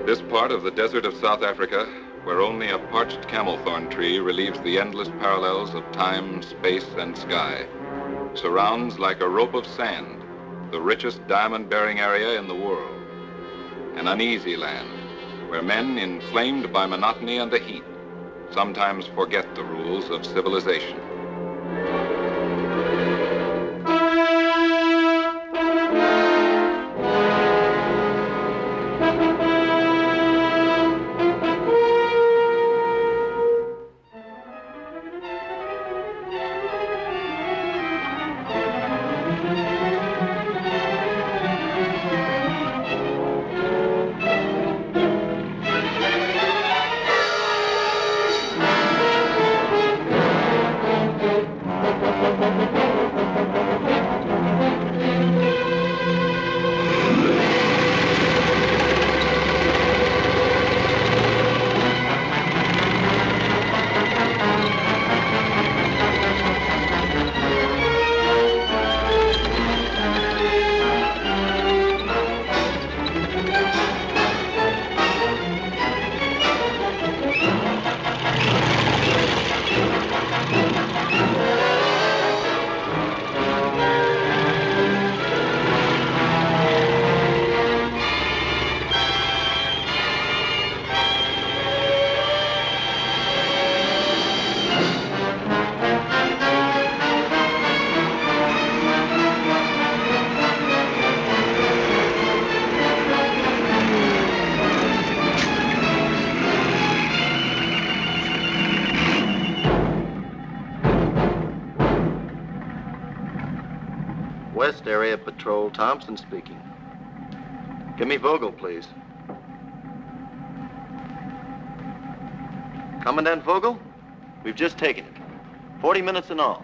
This part of the desert of South Africa, where only a parched camelthorn tree relieves the endless parallels of time, space, and sky, surrounds like a rope of sand the richest diamond-bearing area in the world. An uneasy land where men, inflamed by monotony and the heat, sometimes forget the rules of civilization. West Area Patrol, Thompson speaking. Give me Vogel, please. Commandant Vogel, we've just taken it. 40 minutes in all.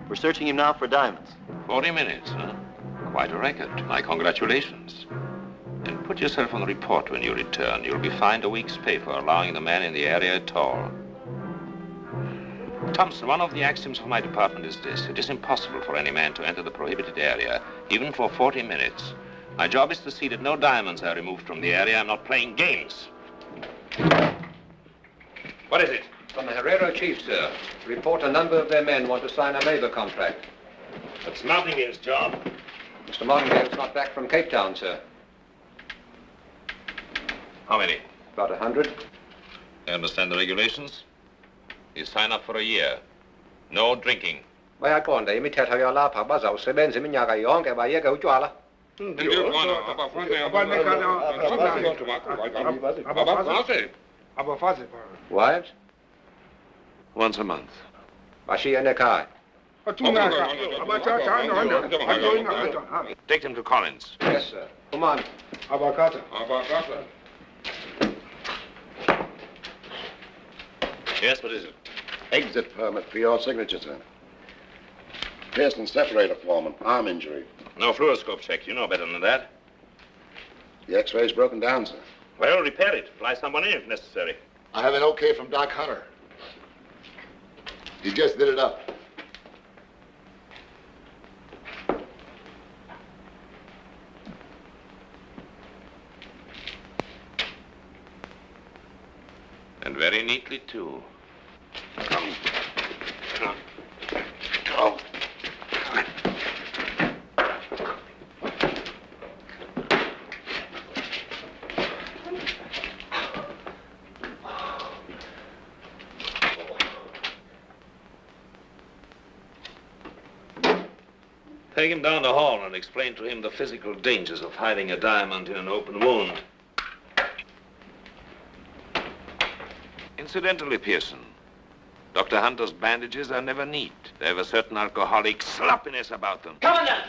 We're searching him now for diamonds. 40 minutes, huh? Quite a record. My congratulations. And put yourself on the report when you return. You'll be fined a week's pay for allowing the man in the area at all. Thompson, one of the axioms of my department is this. It is impossible for any man to enter the prohibited area, even for 40 minutes. My job is to see that no diamonds are removed from the area. I'm not playing games. What is it? From the Herrero chief, sir. Report a number of their men want to sign a labor contract. That's Martingale's job. Mr. Martingale's not back from Cape Town, sir. How many? About 100. You understand the regulations? You sign up for a year. No drinking. Bayakonda imithetho yalapha bazawusebenza iminyaka yonke bayeke utywala. Wives? Once a month. Bashiya nekhaya. Take them to Collins. Yes, sir. Come on. Yes, what is it? Exit permit for your signature, sir. Pearson separator foreman, arm injury. No fluoroscope check. You know better than that. The x-ray's broken down, sir. Well, repair it. Fly someone in if necessary. I have an okay from Doc Hunter. He just did it up. And very neatly, too. Come. Come. Take him down the hall and explain to him the physical dangers of hiding a diamond in an open wound. Incidentally, Pearson, Dr. Hunter's bandages are never neat. They have a certain alcoholic sloppiness about them. Commandant!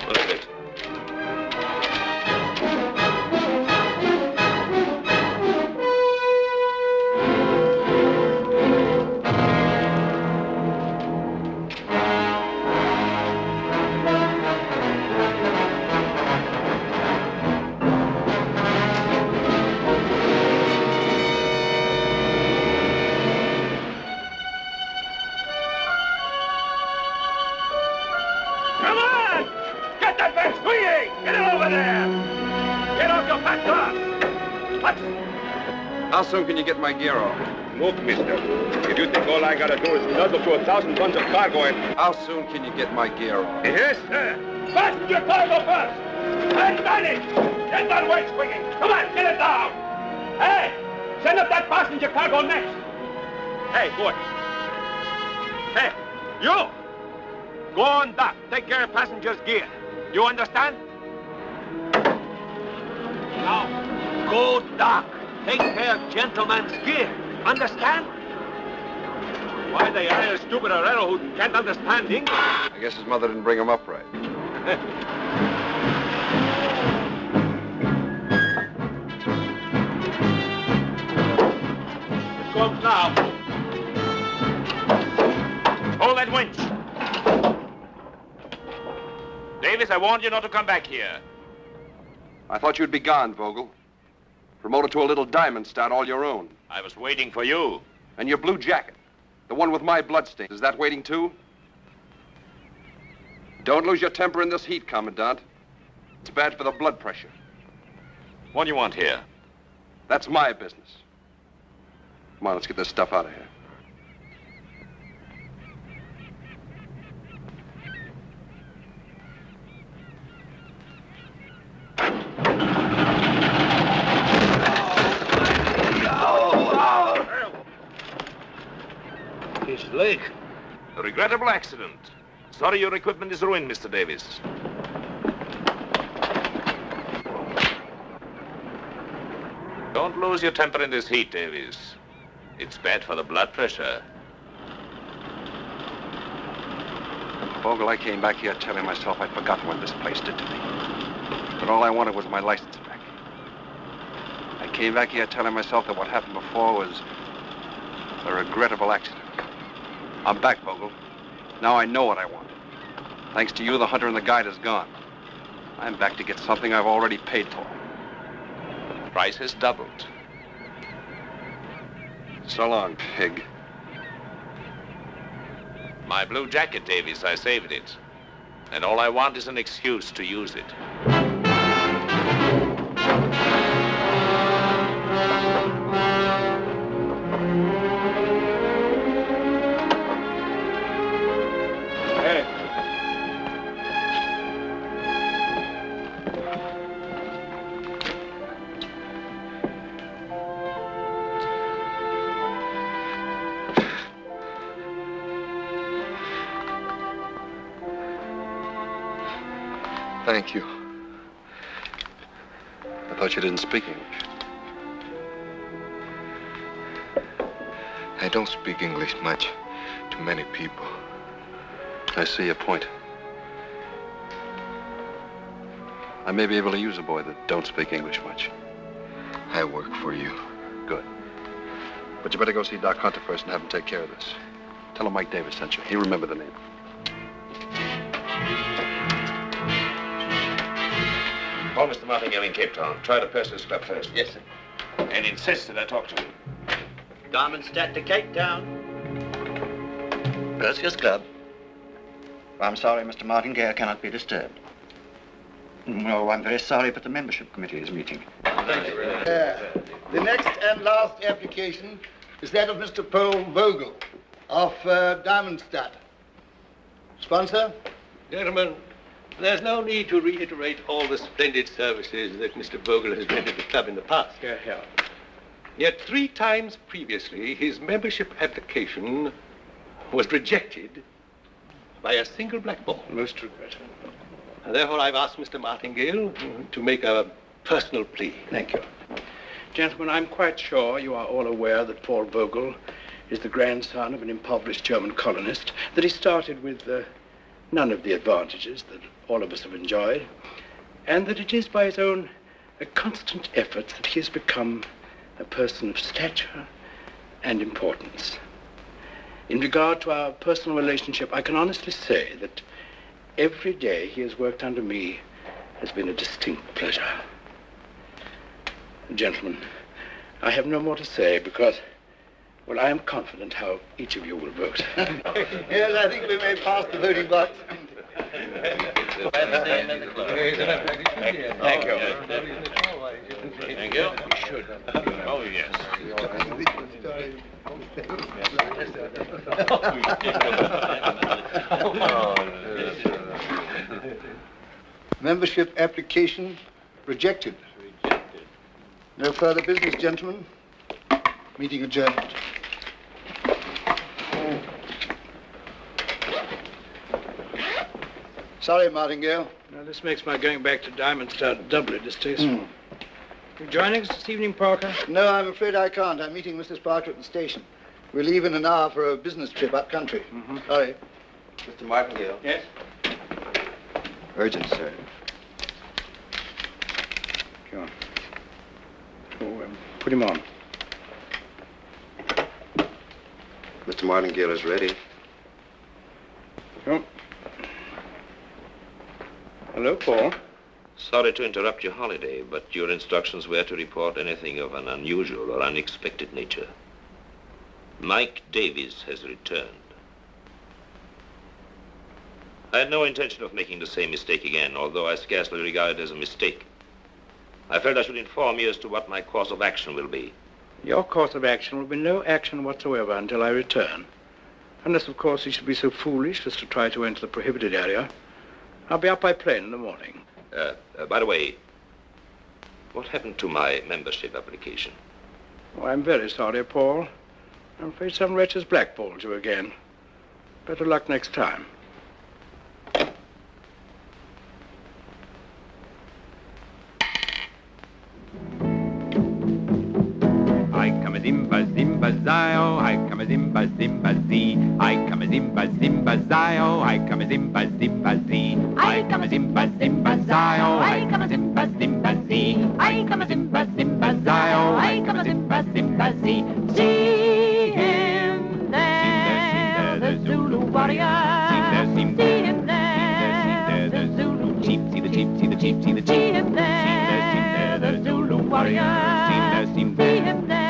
What is it? Get it over there! Get off your fat car! What? How soon can you get my gear off? Look, mister, if you think all I gotta do is nuzzle to 1,000 tons of cargo and... How soon can you get my gear off? Yes, sir. Fasten your cargo first! Hey, Danny! Get that weight swinging! Come on, get it down! Hey! Send up that passenger cargo next! Hey, boy! Hey, you! Go on dock. Take care of passengers' gear. You understand? Now, go dock. Take care of gentlemen's gear. Understand? Why they hire a stupid Herrero who can't understand English? I guess his mother didn't bring him up right. It comes now. Hold that winch. Davis, I warned you not to come back here. I thought you'd be gone, Vogel. Promoted to a little diamond stout all your own. I was waiting for you. And your blue jacket, the one with my bloodstains, is that waiting too? Don't lose your temper in this heat, Commandant. It's bad for the blood pressure. What do you want here? That's my business. Come on, let's get this stuff out of here. His leg. A regrettable accident. Sorry your equipment is ruined, Mr. Davis. Don't lose your temper in this heat, Davis. It's bad for the blood pressure. Vogel, I came back here telling myself I'd forgotten what this place did to me. But all I wanted was my license back. I came back here telling myself that what happened before was a regrettable accident. I'm back, Vogel. Now I know what I want. Thanks to you, the hunter and the guide is gone. I'm back to get something I've already paid for. The price has doubled. So long, pig. My blue jacket, Davis, I saved it. And all I want is an excuse to use it. Thank you. I thought you didn't speak English. I don't speak English much to many people. I see your point. I may be able to use a boy that don't speak English much. I work for you. Good. But you better go see Doc Hunter first and have him take care of this. Tell him Mike Davis sent you. He'll remember the name. Call Mr. Martingale in Cape Town. Try the Purser's Club first. Yes, sir. And insist that I talk to him. Diamondstadt to Cape Town. Perseus Club. I'm sorry, Mr. Martingale cannot be disturbed. No, I'm very sorry, but the membership committee is meeting. Thank you. The next and last application is that of Mr. Paul Vogel of Diamondstadt. Sponsor? Gentlemen, there's no need to reiterate all the splendid services that Mr. Vogel has rendered the club in the past. Here, here. Yet 3 times previously, his membership application was rejected by a single black ball. Most regrettable. And therefore, I've asked Mr. Martingale to make a personal plea. Thank you. Gentlemen, I'm quite sure you are all aware that Paul Vogel is the grandson of an impoverished German colonist, that he started with none of the advantages that all of us have enjoyed, and that it is by his own constant efforts that he has become a person of stature and importance. In regard to our personal relationship, I can honestly say that every day he has worked under me has been a distinct pleasure. Gentlemen, I have no more to say because, well, I am confident how each of you will vote. Yes, I think we may pass the voting box. Thank you. Thank you. We should. Oh, yes. Membership application rejected. No further business, gentlemen. Meeting adjourned. Sorry, Martingale. Now, this makes my going back to Diamond Star doubly distasteful. You joining us this evening, Parker? No, I'm afraid I can't. I'm meeting Mrs. Parker at the station. We leave in an hour for a business trip up country. Sorry. Mr. Martingale. Yes? Urgent, sir. Come on. Oh, put him on. Mr. Martingale is ready. Oh. Hello, Paul. Sorry to interrupt your holiday, but your instructions were to report anything of an unusual or unexpected nature. Mike Davies has returned. I had no intention of making the same mistake again, although I scarcely regard it as a mistake. I felt I should inform you as to what my course of action will be. Your course of action will be no action whatsoever until I return. Unless, of course, you should be so foolish as to try to enter the prohibited area. I'll be up by plane in the morning. By the way, what happened to my membership application? Oh, I'm very sorry, Paul. I'm afraid some wretch has blackballed you again. Better luck next time. I come a zimba zimba zio, I come a zimba zimba zee. I come a zimba zimba zio, I come a zimba zimba zee. I come a zimba zimba zio, I come a zimba zimba zee. I come a zimba zimba zio, I come a zimba zimba zee. See him there, the Zulu warrior. See him there, the Zulu chief. See the chief, see the chief, see the chief. See him there, the Zulu warrior. See him there, see him there.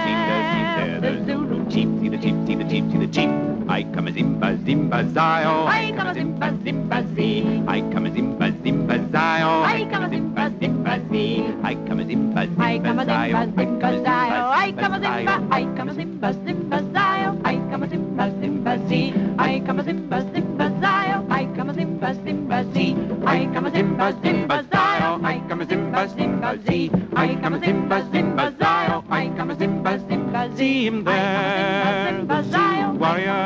The Zulu chief, see the chief, see the chief, see the chief. I come a zimba zimba zio, I come a zimba zimba zee. I come a zimba zimba zio, I come a zimba zimba zee. I come a zimba zimba zio, I come a zimba, I come a zimba zimba zio. I come a zimba zimba zee. I come a zimba zimba zio, I come a zimba zimba zee. I come a zimba zimba zio, I come a zimba zimba zee. I come a zimba zimba zio, I come a zimba zimba zee. See him there, the Zulu warrior.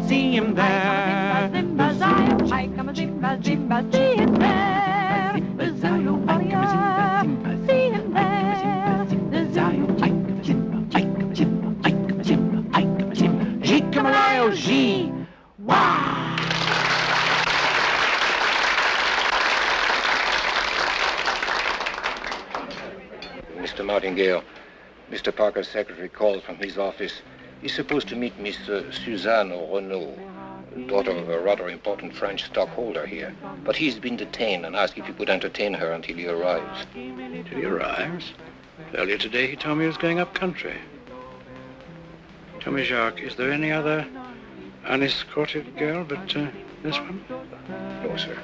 See him there, the Zulu. I come a zimba zimba. See him there, the Zulu warrior. See him there, the Zulu. I come a zimba, I come a zimba, I come a zimba, I come a zimba. G come a lion, G. Wow. Mr. Martingale, Mr. Parker's secretary called from his office. He's supposed to meet Miss Suzanne Renaud, daughter of a rather important French stockholder here. But he's been detained and asked if you could entertain her until he arrives. Until he arrives? Earlier today, he told me he was going up country. Tell me, Jacques, is there any other unescorted girl but this one? No, sir.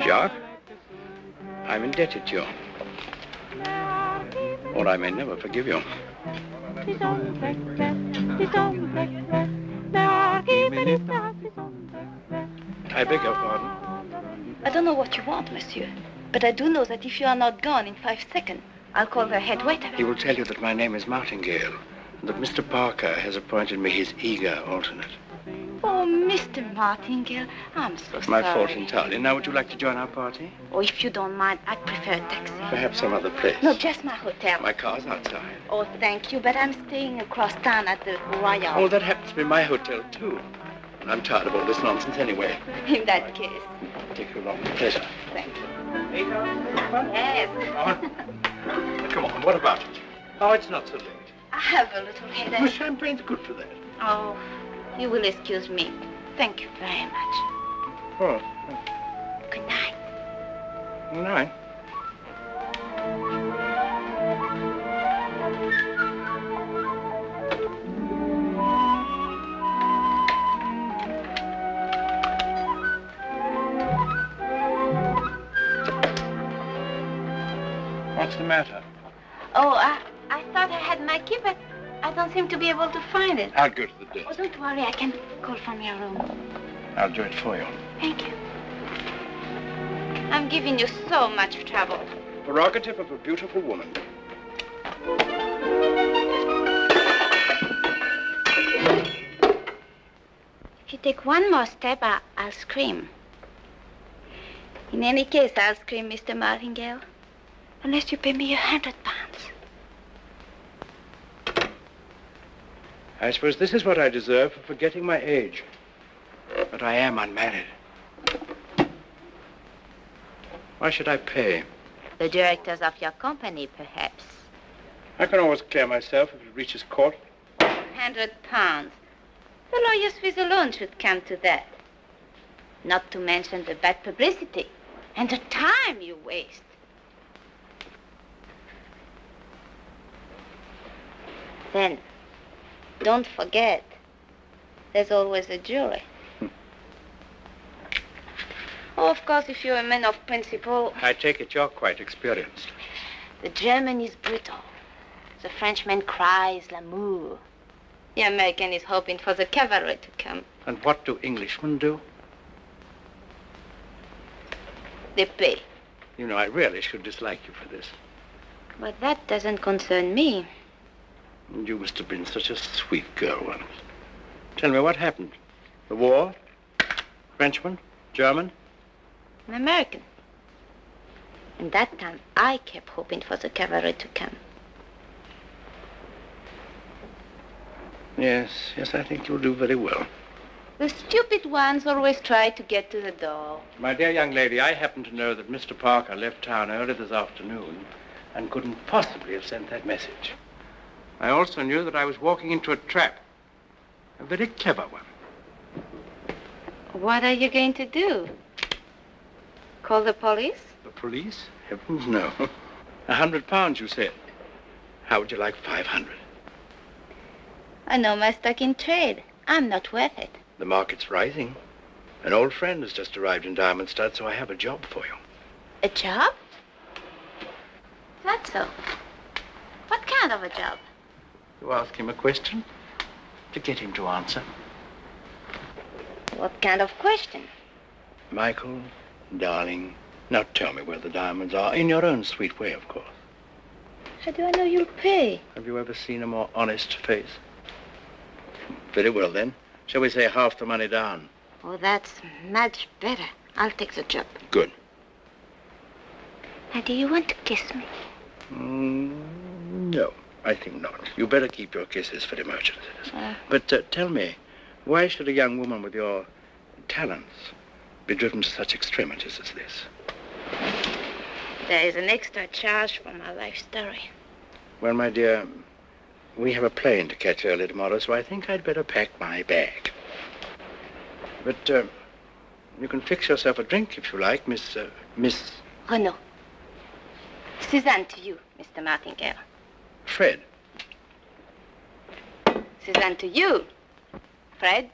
Jacques, I'm indebted to you. Or I may never forgive you. I beg your pardon. I don't know what you want, monsieur. But I do know that if you are not gone in 5 seconds, I'll call the head waiter. He will tell you that my name is Martingale, and that Mr. Parker has appointed me his eager alternate. Oh, Mr. Martingale, I'm so sorry. My fault entirely. Now, would you like to join our party? Oh, if you don't mind, I'd prefer a taxi. Perhaps some other place. No, just my hotel. My car's outside. Oh, thank you, but I'm staying across town at the Royal. Oh, that happens to be my hotel, too. And I'm tired of all this nonsense anyway. In that case. Take you along with pleasure. Thank you. Yes. Come on, what about it? Oh, it's not so late. I have a little headache. Well, champagne's good for that. Oh, you will excuse me. Thank you very much. Oh. Good night. Good night. What's the matter? Oh, I thought I had my key, but I don't seem to be able to find it. I'll go to the desk. Oh, don't worry. I can call from your room. I'll do it for you. Thank you. I'm giving you so much trouble. Prerogative of a beautiful woman. If you take one more step, I'll scream. In any case, I'll scream, Mr. Martingale, unless you pay me £100. I suppose this is what I deserve for forgetting my age. But I am unmarried. Why should I pay? The directors of your company, perhaps. I can always clear myself if it reaches court. £100. The lawyer's fees alone should come to that. Not to mention the bad publicity and the time you waste. Then, don't forget, there's always a jury. Oh, of course, if you're a man of principle... I take it you're quite experienced. The German is brutal. The Frenchman cries l'amour. The American is hoping for the cavalry to come. And what do Englishmen do? They pay. You know, I really should dislike you for this. But that doesn't concern me. You must have been such a sweet girl once. Tell me, what happened? The war? Frenchman? German? An American. And that time, I kept hoping for the cavalry to come. Yes, I think you'll do very well. The stupid ones always try to get to the door. My dear young lady, I happen to know that Mr. Parker left town early this afternoon and couldn't possibly have sent that message. I also knew that I was walking into a trap. A very clever one. What are you going to do? Call the police? The police? Heavens, no. £100, you said. How would you like 500? I know my stock in trade. I'm not worth it. The market's rising. An old friend has just arrived in Diamond Stud, so I have a job for you. A job? That's so. What kind of a job? You ask him a question to get him to answer. What kind of question? Michael, darling, now tell me where the diamonds are, in your own sweet way, of course. How do I know you'll pay? Have you ever seen a more honest face? Very well, then. Shall we say half the money down? Oh, that's much better. I'll take the job. Good. Now, do you want to kiss me? No, I think not. You better keep your kisses for emergencies. But tell me, why should a young woman with your talents be driven to such extremities as this? There is an extra charge for my life story. Well, my dear, we have a plane to catch early tomorrow, so I think I'd better pack my bag. But you can fix yourself a drink if you like, Miss... Renaud. Suzanne to you, Mr. Martingale. Fred. Suzanne to you, Fred.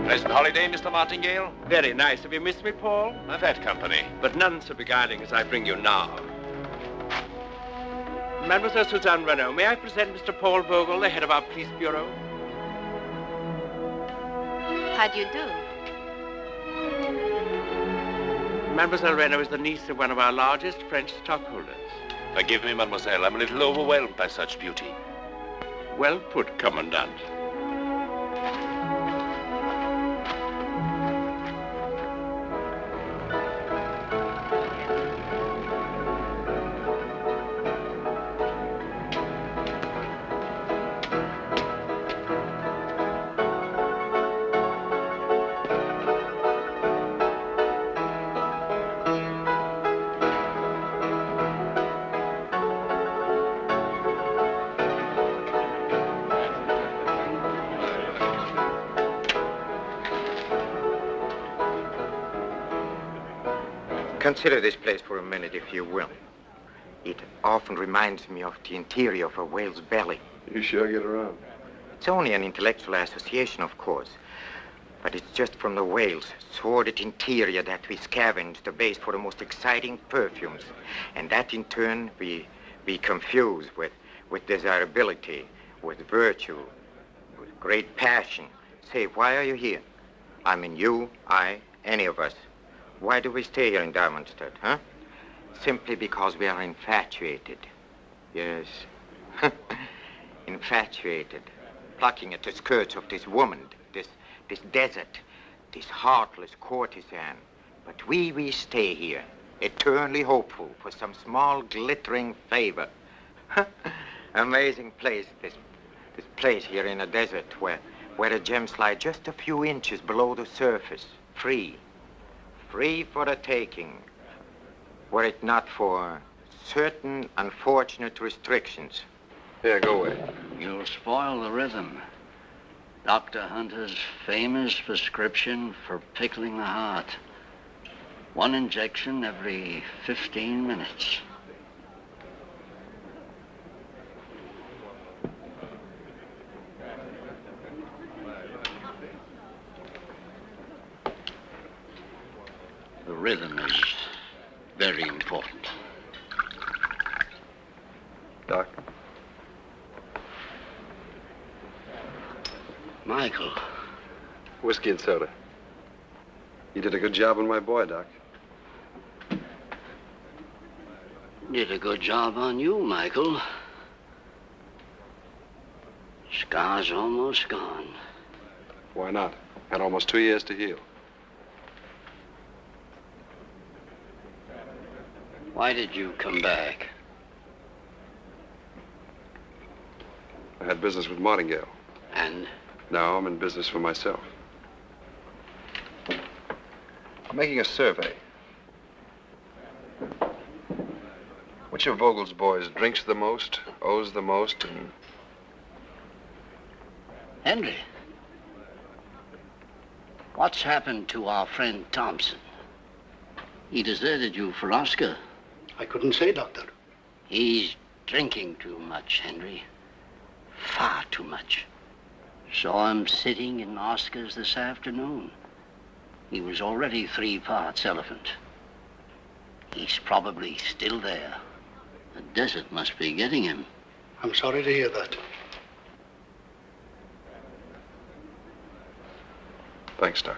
Pleasant holiday, Mr. Martingale? Very nice. Have you missed me, Paul? I've had company. But none so beguiling as I bring you now. Mademoiselle Suzanne Renaud, may I present Mr. Paul Vogel, the head of our police bureau? How do you do? Mademoiselle Renaud is the niece of one of our largest French stockholders. Forgive me, mademoiselle. I'm a little overwhelmed by such beauty. Well put, Commandant. Consider this place for a minute, if you will. It often reminds me of the interior of a whale's belly. You sure get around. It's only an intellectual association, of course. But it's just from the whale's sordid interior that we scavenge the base for the most exciting perfumes. And that, in turn, we confuse with desirability, with virtue, with great passion. Say, why are you here? I mean, you, I, any of us. Why do we stay here in Diamondstead, huh? Simply because we are infatuated. Yes. Infatuated. Plucking at the skirts of this woman, this desert, this heartless courtesan. But we stay here, eternally hopeful for some small glittering favor. Amazing place, this place here in a desert where the gems lie just a few inches below the surface, free for the taking, were it not for certain unfortunate restrictions. Here, go away. You'll spoil the rhythm. Dr. Hunter's famous prescription for pickling the heart. 1 injection every 15 minutes. The rhythm is very important. Doc? Michael. Whiskey and soda. You did a good job on my boy, Doc. Did a good job on you, Michael. Scar's almost gone. Why not? Had almost 2 years to heal. Why did you come back? I had business with Martingale. And? Now I'm in business for myself. I'm making a survey. Which of Vogel's boys drinks the most, owes the most, and... Henry, what's happened to our friend Thompson? He deserted you for Oscar. I couldn't say, Doctor. He's drinking too much, Henry. Far too much. Saw him sitting in Oscar's this afternoon. He was already 3 parts elephant. He's probably still there. The desert must be getting him. I'm sorry to hear that. Thanks, Doc.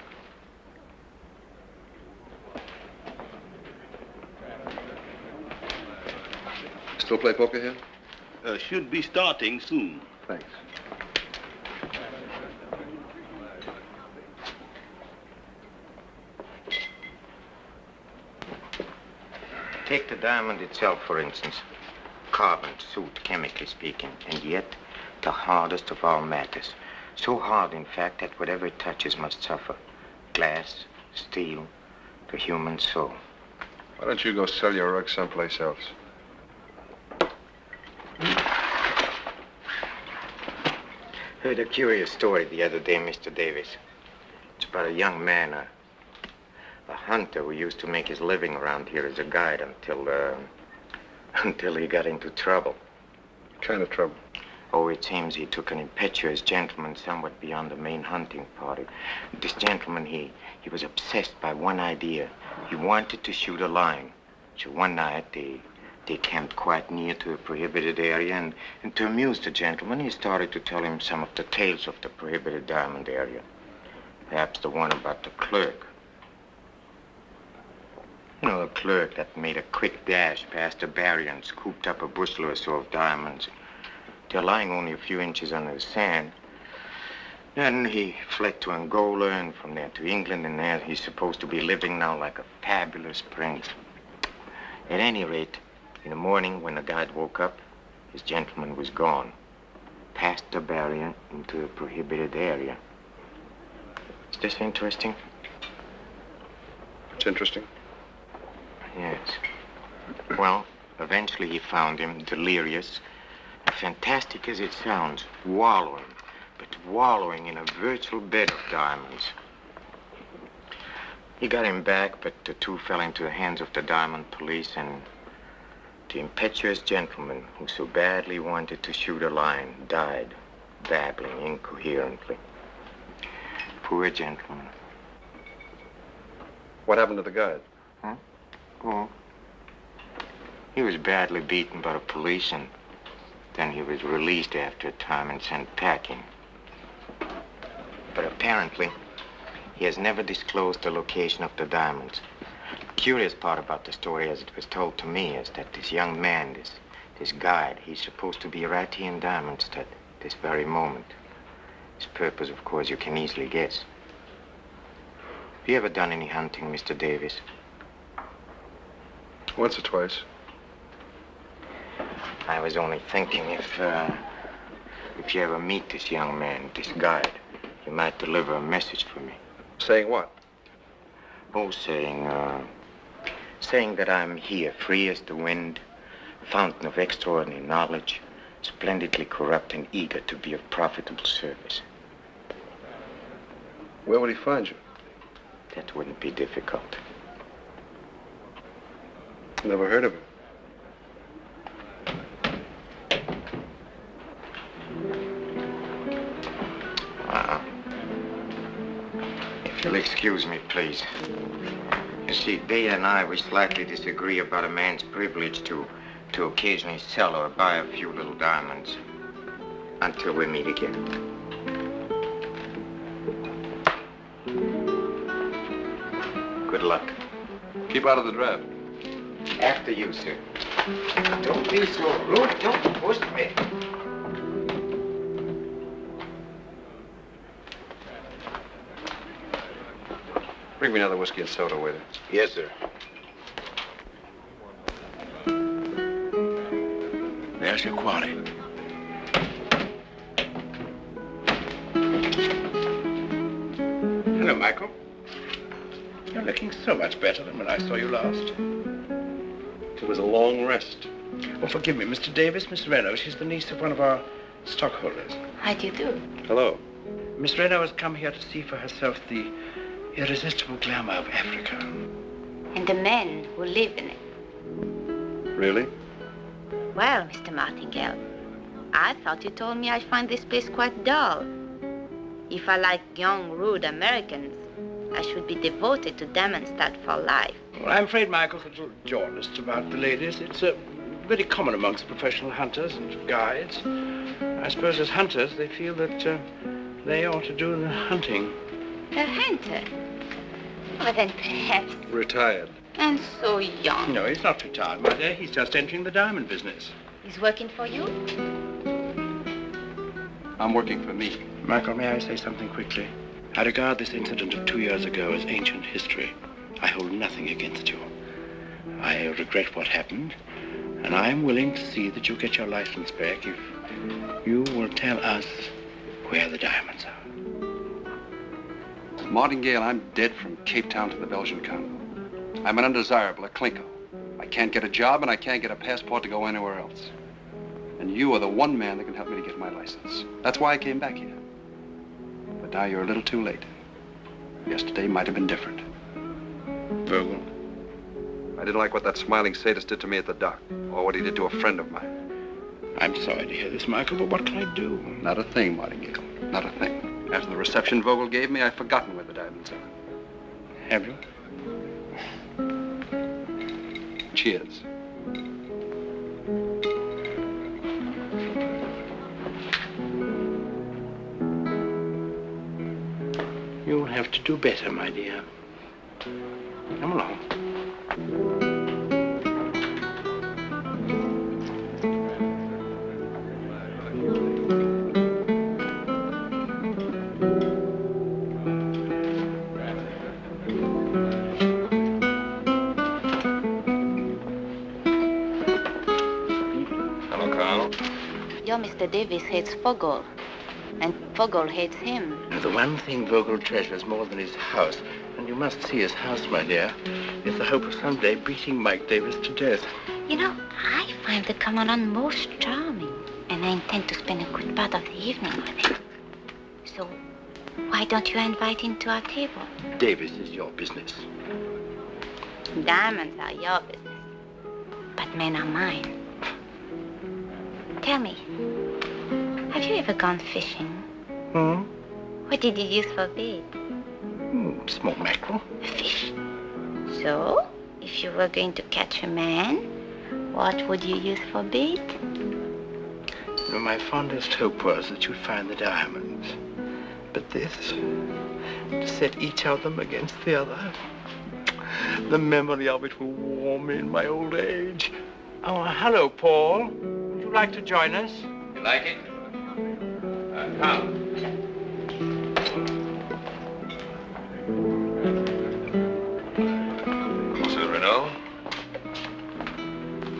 Still play poker here? Should be starting soon. Thanks. Take the diamond itself, for instance. Carbon suit, chemically speaking, and yet the hardest of all matters. So hard, in fact, that whatever it touches must suffer. Glass, steel, the human soul. Why don't you go sell your rug someplace else? Heard a curious story the other day, Mr. Davis. It's about a young man, a hunter who used to make his living around here as a guide until he got into trouble. What kind of trouble? Oh, it seems he took an impetuous gentleman somewhat beyond the main hunting party. This gentleman, he was obsessed by one idea. He wanted to shoot a lion. So one night, they camped quite near to a prohibited area, and to amuse the gentleman, he started to tell him some of the tales of the prohibited diamond area. Perhaps the one about the clerk. You know, the clerk that made a quick dash past the barrier and scooped up a bushel or so of diamonds. They're lying only a few inches under the sand. Then he fled to Angola, and from there to England, and there he's supposed to be living now like a fabulous prince. At any rate, in the morning when the guide woke up, his gentleman was gone. Past the barrier into a prohibited area. Is this interesting? It's interesting. Yes. Well, eventually he found him delirious, fantastic as it sounds, wallowing in a virtual bed of diamonds. He got him back, but the two fell into the hands of the Diamond Police, and the impetuous gentleman who so badly wanted to shoot a line died, babbling incoherently. Poor gentleman. What happened to the guard? Huh? Oh. He was badly beaten by the police, and then he was released after a time and sent packing. But apparently, he has never disclosed the location of the diamonds. The curious part about the story, as it was told to me, is that this young man, this guide, he's supposed to be right here in Diamondstead this very moment. His purpose, of course, you can easily guess. Have you ever done any hunting, Mr. Davis? Once or twice. I was only thinking if you ever meet this young man, this guide, you might deliver a message for me. Saying what? Oh, saying that I'm here, free as the wind, fountain of extraordinary knowledge, splendidly corrupt and eager to be of profitable service. Where would he find you? That wouldn't be difficult. Never heard of him. If you'll excuse me, please. You see, Day and I, we slightly disagree about a man's privilege to occasionally sell or buy a few little diamonds. Until we meet again. Good luck. Keep out of the draft. After you, sir. Don't be so rude. Don't push me. Bring me another whiskey and soda, waiter. Yes, sir. There's your quality. Hello, Michael. You're looking so much better than when I saw you last. It was a long rest. Oh, forgive me, Mr. Davis. Miss Renault, she's the niece of one of our stockholders. How do you do? Hello. Miss Renault has come here to see for herself the irresistible glamour of Africa. And the men who live in it. Really? Well, Mr. Martingale, I thought you told me I'd find this place quite dull. If I like young, rude Americans, I should be devoted to Diamondstead for life. Well, I'm afraid Michael's a little jaundiced about the ladies. It's very common amongst professional hunters and guides. I suppose as hunters, they feel that they ought to do the hunting. A hunter? Well, then perhaps. Retired. And so young. No, he's not retired, my dear. He's just entering the diamond business. He's working for you? I'm working for me. Michael, may I say something quickly? I regard this incident of 2 years ago as ancient history. I hold nothing against you. I regret what happened, and I am willing to see that you get your license back if you will tell us where the diamonds are. Martingale, I'm dead from Cape Town to the Belgian Congo. I'm an undesirable, a clinko. I can't get a job, and I can't get a passport to go anywhere else. And you are the one man that can help me to get my license. That's why I came back here. But now you're a little too late. Yesterday might have been different. Vogel? I didn't like what that smiling sadist did to me at the dock, or what he did to a friend of mine. I'm sorry to hear this, Michael, but what can I do? Not a thing, Martingale. Not a thing. After the reception Vogel gave me, I've forgotten where the diamonds are. Have you? Cheers. You'll have to do better, my dear. Come along. Mr. Davis hates Vogel, and Vogel hates him. Now, the one thing Vogel treasures more than his house, and you must see his house, my dear, is the hope of someday beating Mike Davis to death. You know, I find the Commandant most charming, and I intend to spend a good part of the evening with him. So, Why don't you invite him to our table? Davis is your business. Diamonds are your business, but men are mine. Tell me, have you ever gone fishing? Hmm? What did you use for bait? Small mackerel. Fish. So, if you were going to catch a man, what would you use for bait? You know, my fondest hope was that you'd find the diamonds. But this, to set each of them against the other, the memory of it will warm me in my old age. Oh, hello, Paul. Would you like to join us? You like it? Come. Monsieur Renaud,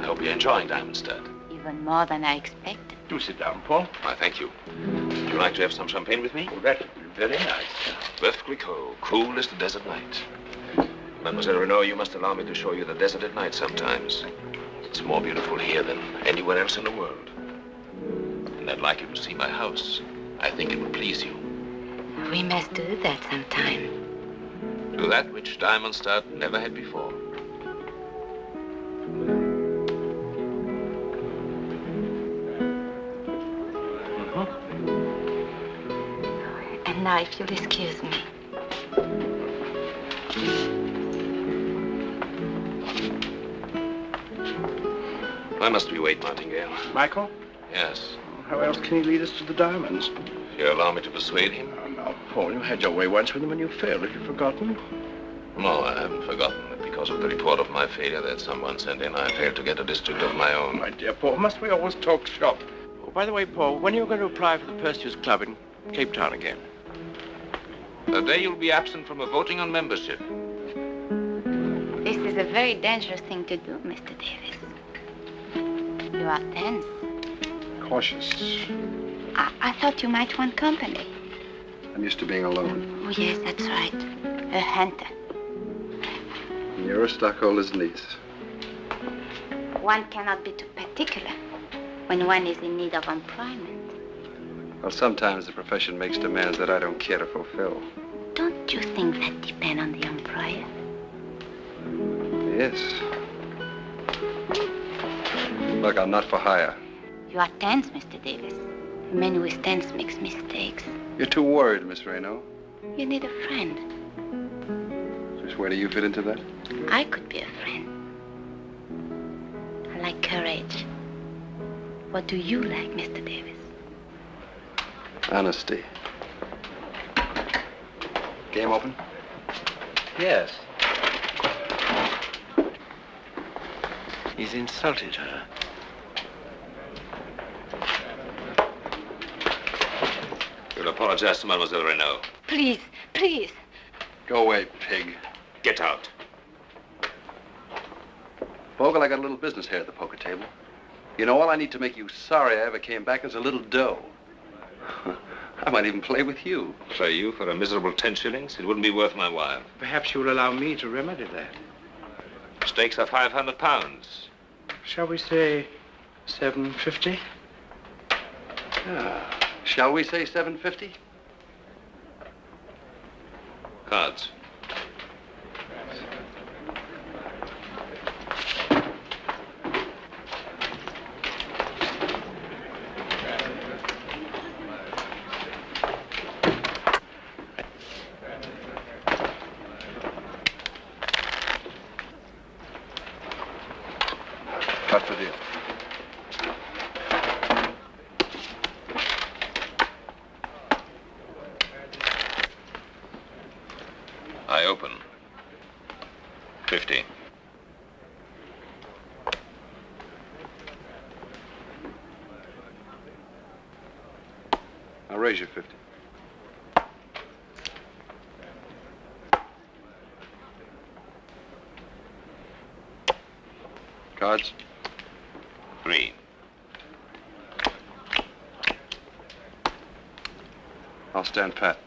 I hope you're enjoying Diamond Stud. Even more than I expected. Do sit down, Paul. Why, thank you. Would you like to have some champagne with me? Oh, that would be very nice. Perfectly cool as the desert night. Mademoiselle Renaud, you must allow me to show you the desert at night sometimes. It's more beautiful here than anywhere else in the world. And I'd like you to see my house. I think it would please you. We must do that sometime. Do that which Diamond Stud never had before. And now, if you'll excuse me. Why must we wait, Martingale? Michael? Yes. How else can he lead us to the diamonds? If you allow me to persuade him? Oh, no, Paul, you had your way once with him and you failed. Have you forgotten? No, I haven't forgotten that because of the report of my failure that someone sent in, I failed to get a district of my own. My dear Paul, must we always talk shop? Oh, by the way, Paul, when are you going to apply for the Perseus Club in Cape Town again? The day you'll be absent from a voting on membership. This is a very dangerous thing to do, Mr. Davis. You are tense. Cautious. I thought you might want company. I'm used to being alone. Oh, yes, that's right. A hunter. You're a stockholder's niece. One cannot be too particular when one is in need of employment. Well, sometimes the profession makes demands that I don't care to fulfill. Don't you think that depends on the employer? Yes. Look, I'm not for hire. You are tense, Mr. Davis. A man who is tense makes mistakes. You're too worried, Miss Reno. You need a friend. Just where do you fit into that? I could be a friend. I like courage. What do you like, Mr. Davis? Honesty. Game open? Yes. He's insulted her. You'll apologize to Mademoiselle Renaud. Please, please. Go away, pig. Get out. Vogel, I got a little business here at the poker table. You know, all I need to make you sorry I ever came back is a little dough. I might even play with you. Play you for a miserable 10 shillings? It wouldn't be worth my while. Perhaps you will allow me to remedy that. Stakes are £500. Shall we say 750? Shall we say 750? Cards. Cut the deal. I open. 50. I'll raise you 50. Cards? 3. I'll stand pat.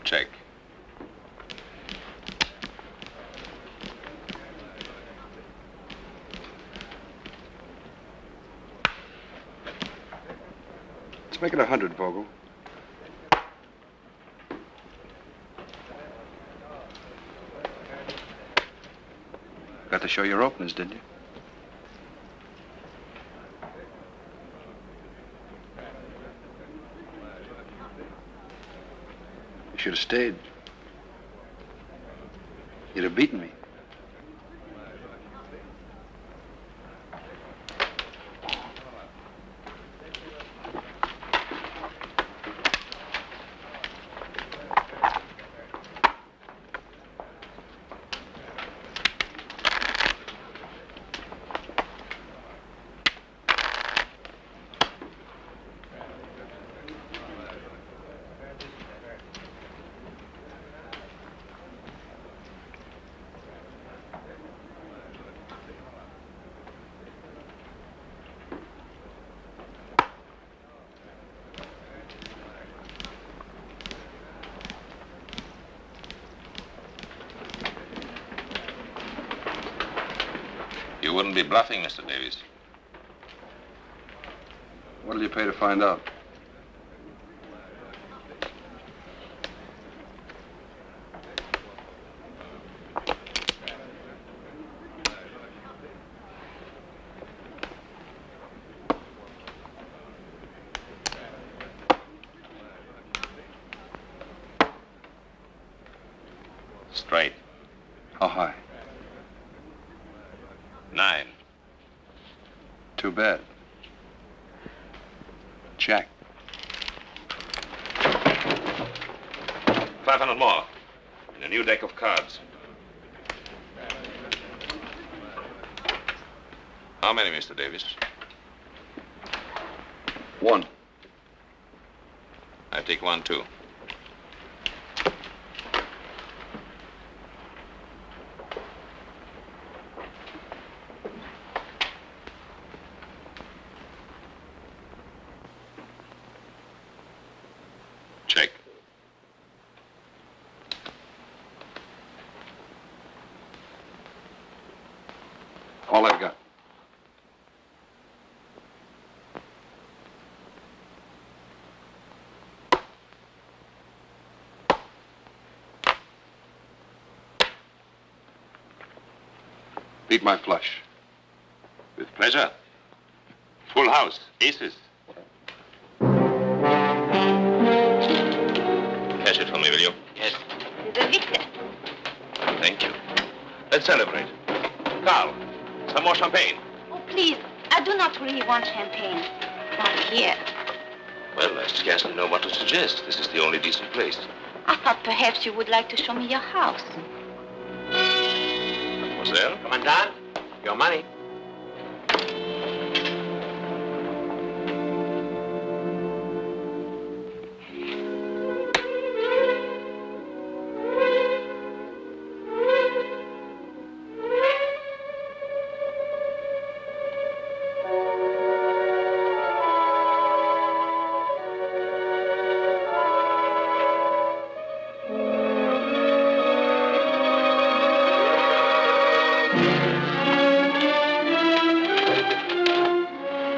Check. Let's make it 100, Vogel. Got to show your openers, didn't you? You should have stayed. You'd have beaten me. You wouldn't be bluffing, Mr. Davies. What'll you pay to find out? Straight. How high? 9. Too bad. Jack. 500 more. And a new deck of cards. How many, Mr. Davies? 1. I take 1, too. Check. All I've got. Beat my flush. With pleasure. Full house. Aces. Cash it for me, will you? Yes. The victor. Thank you. Let's celebrate. Carl, some more champagne. Oh, please. I do not really want champagne. Not here. Well, I scarcely know what to suggest. This is the only decent place. I thought perhaps you would like to show me your house. Mademoiselle? Commandant, your money.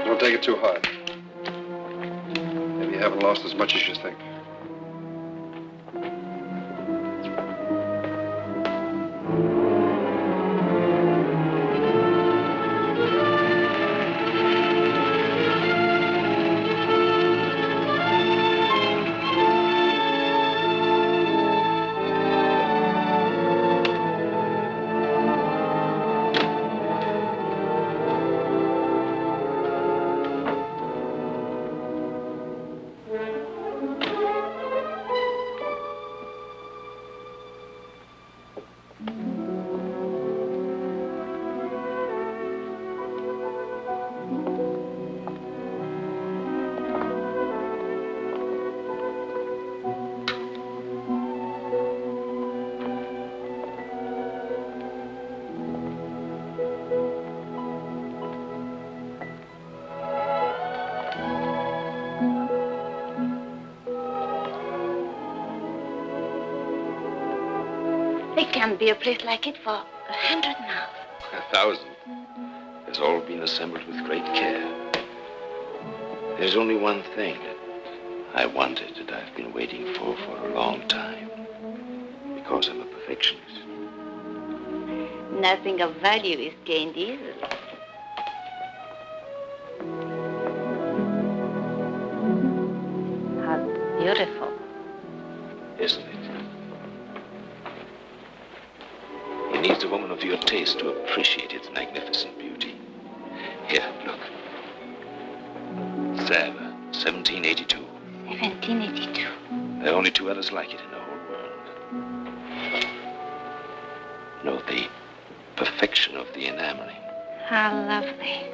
Don't take it too hard. Maybe you haven't lost as much as you think. There can't be a place like it for 100 now. 1,000. It's all been assembled with great care. There's only one thing. I wanted that I've been waiting for a long time. Because I'm a perfectionist. Nothing of value is gained easily. How beautiful. Isn't it? It needs a woman of your taste to appreciate its magnificent beauty. Here, look. Sèvres, 1782. 1782. There are only 2 others like it in the whole world. Note the perfection of the enameling. How lovely.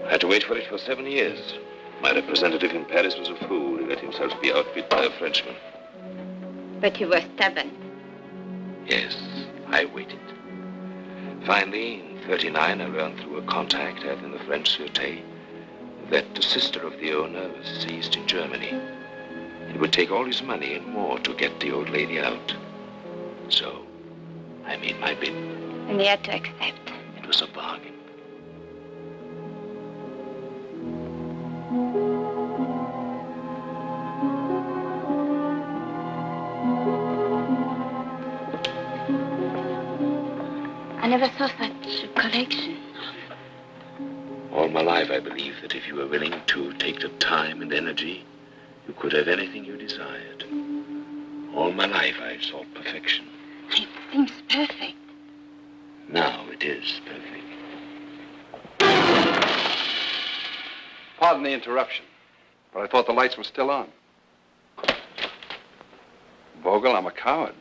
I had to wait for it for 7 years. My representative in Paris was a fool. He let himself be outbid by a Frenchman. But you were stubborn. Yes, I waited. Finally, in 39, I learned through a contact I had in the French Sûreté that the sister of the owner was seized in Germany. It would take all his money and more to get the old lady out. So, I made my bid. And you had to accept. It was a bargain. I never saw such a collection. All my life, I believed that if you were willing to take the time and energy, you could have anything you desired. All my life, I sought perfection. It seems perfect. Now it is perfect. Pardon the interruption, but I thought the lights were still on. Vogel, I'm a coward.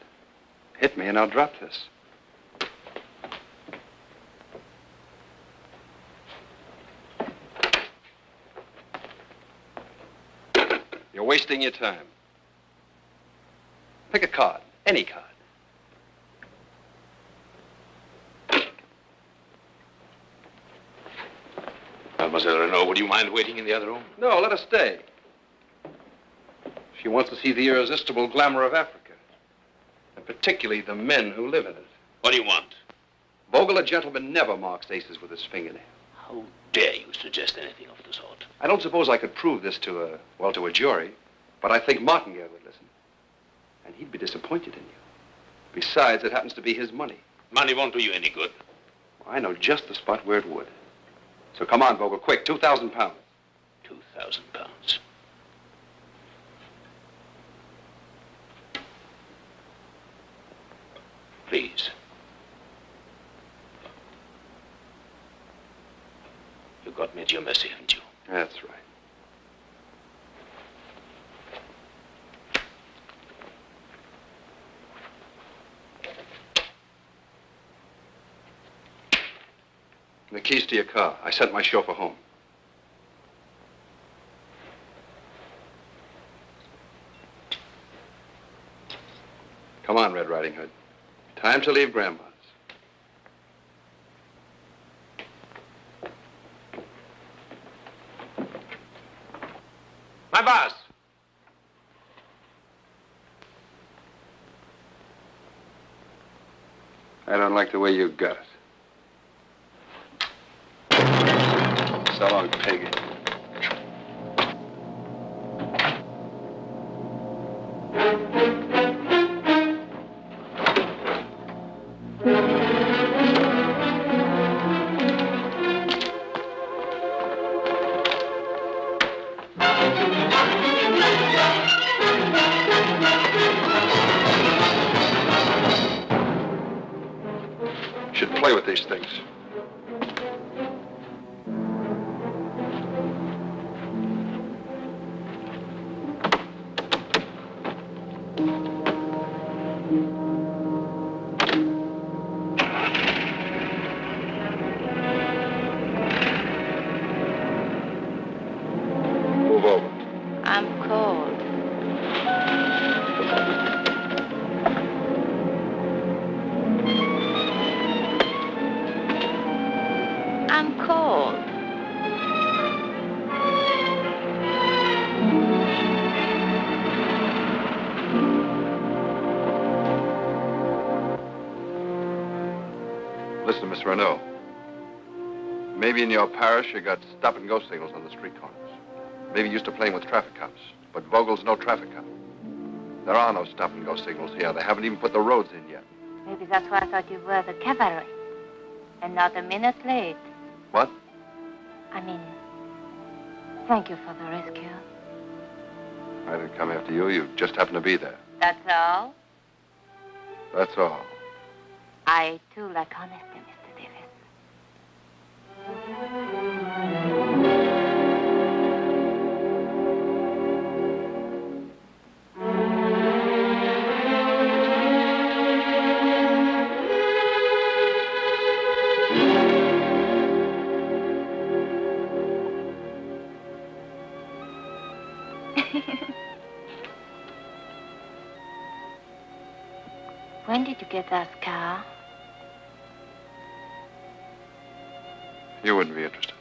Hit me and I'll drop this. You're wasting your time. Pick a card, any card. Mademoiselle Renaud, would you mind waiting in the other room? No, let her stay. She wants to see the irresistible glamour of Africa, and particularly the men who live in it. What do you want? Vogel, a gentleman, never marks aces with his fingernail. How dare you suggest anything of the sort? I don't suppose I could prove this to a jury, but I think Martingale would listen. And he'd be disappointed in you. Besides, it happens to be his money. Money won't do you any good. I know just the spot where it would. So come on, Vogel, quick, 2,000 pounds. 2,000 pounds. Please. You got me at your mercy, haven't you? That's right. The keys to your car. I sent my chauffeur home. Come on, Red Riding Hood. Time to leave Grandma's. My boss! I don't like the way you got it. So long, pig. Should play with these things. Move over. I'm cold. I'm cold. Listen, Miss Renaud. Maybe in your parish you got stop-and-go signals on the street corners. Maybe used to playing with traffic cops. But Vogel's no traffic cop. There are no stop-and-go signals here. They haven't even put the roads in yet. Maybe that's why I thought you were the cavalry. And not a minute late. What? I mean, thank you for the rescue. I didn't come after you. You just happened to be there. That's all? That's all. I, too, like honesty, Mr. Davis. When did you get that scar? You wouldn't be interested.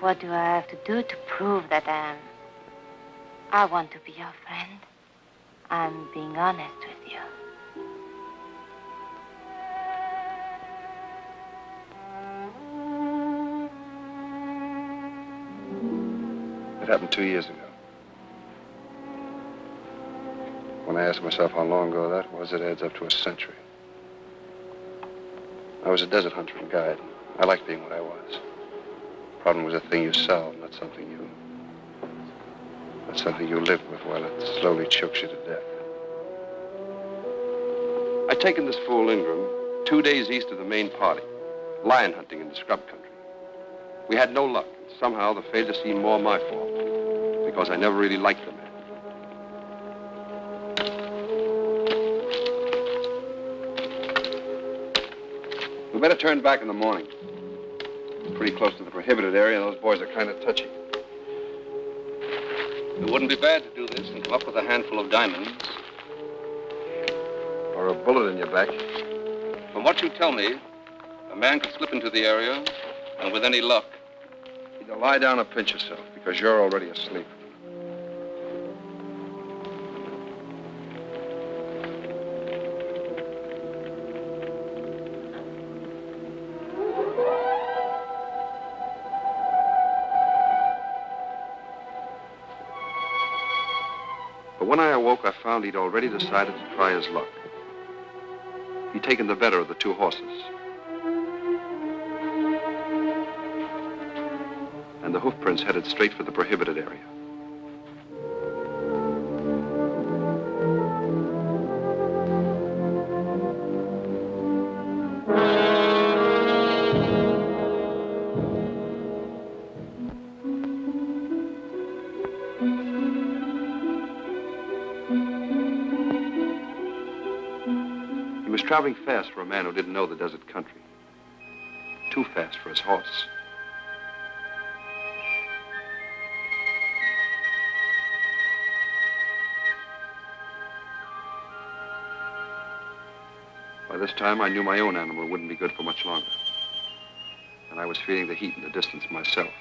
What do I have to do to prove that I want to be your friend? I'm being honest with you. It happened 2 years ago. When I asked myself how long ago that was, it adds up to a century. I was a desert hunter and guide. I liked being what I was. Problem was a thing you solved, not something you lived with while it slowly chokes you to death. I'd taken this fool Ingram 2 days east of the main party, lion hunting in the scrub country. We had no luck, and somehow the failure seemed more my fault, because I never really liked the man. We better turn back in the morning. Pretty close to the prohibited area, and those boys are kind of touchy. It wouldn't be bad to do this and come up with a handful of diamonds. Or a bullet in your back. From what you tell me, a man could slip into the area, and with any luck... Either lie down or pinch yourself, because you're already asleep. But when I awoke, I found he'd already decided to try his luck. He'd taken the better of the 2 horses. And the hoof prints headed straight for the prohibited area. He was traveling fast for a man who didn't know the desert country. Too fast for his horse. By this time, I knew my own animal wouldn't be good for much longer. And I was feeling the heat in the distance myself.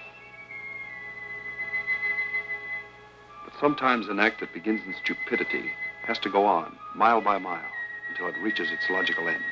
But sometimes an act that begins in stupidity has to go on, mile by mile, until it reaches its logical end.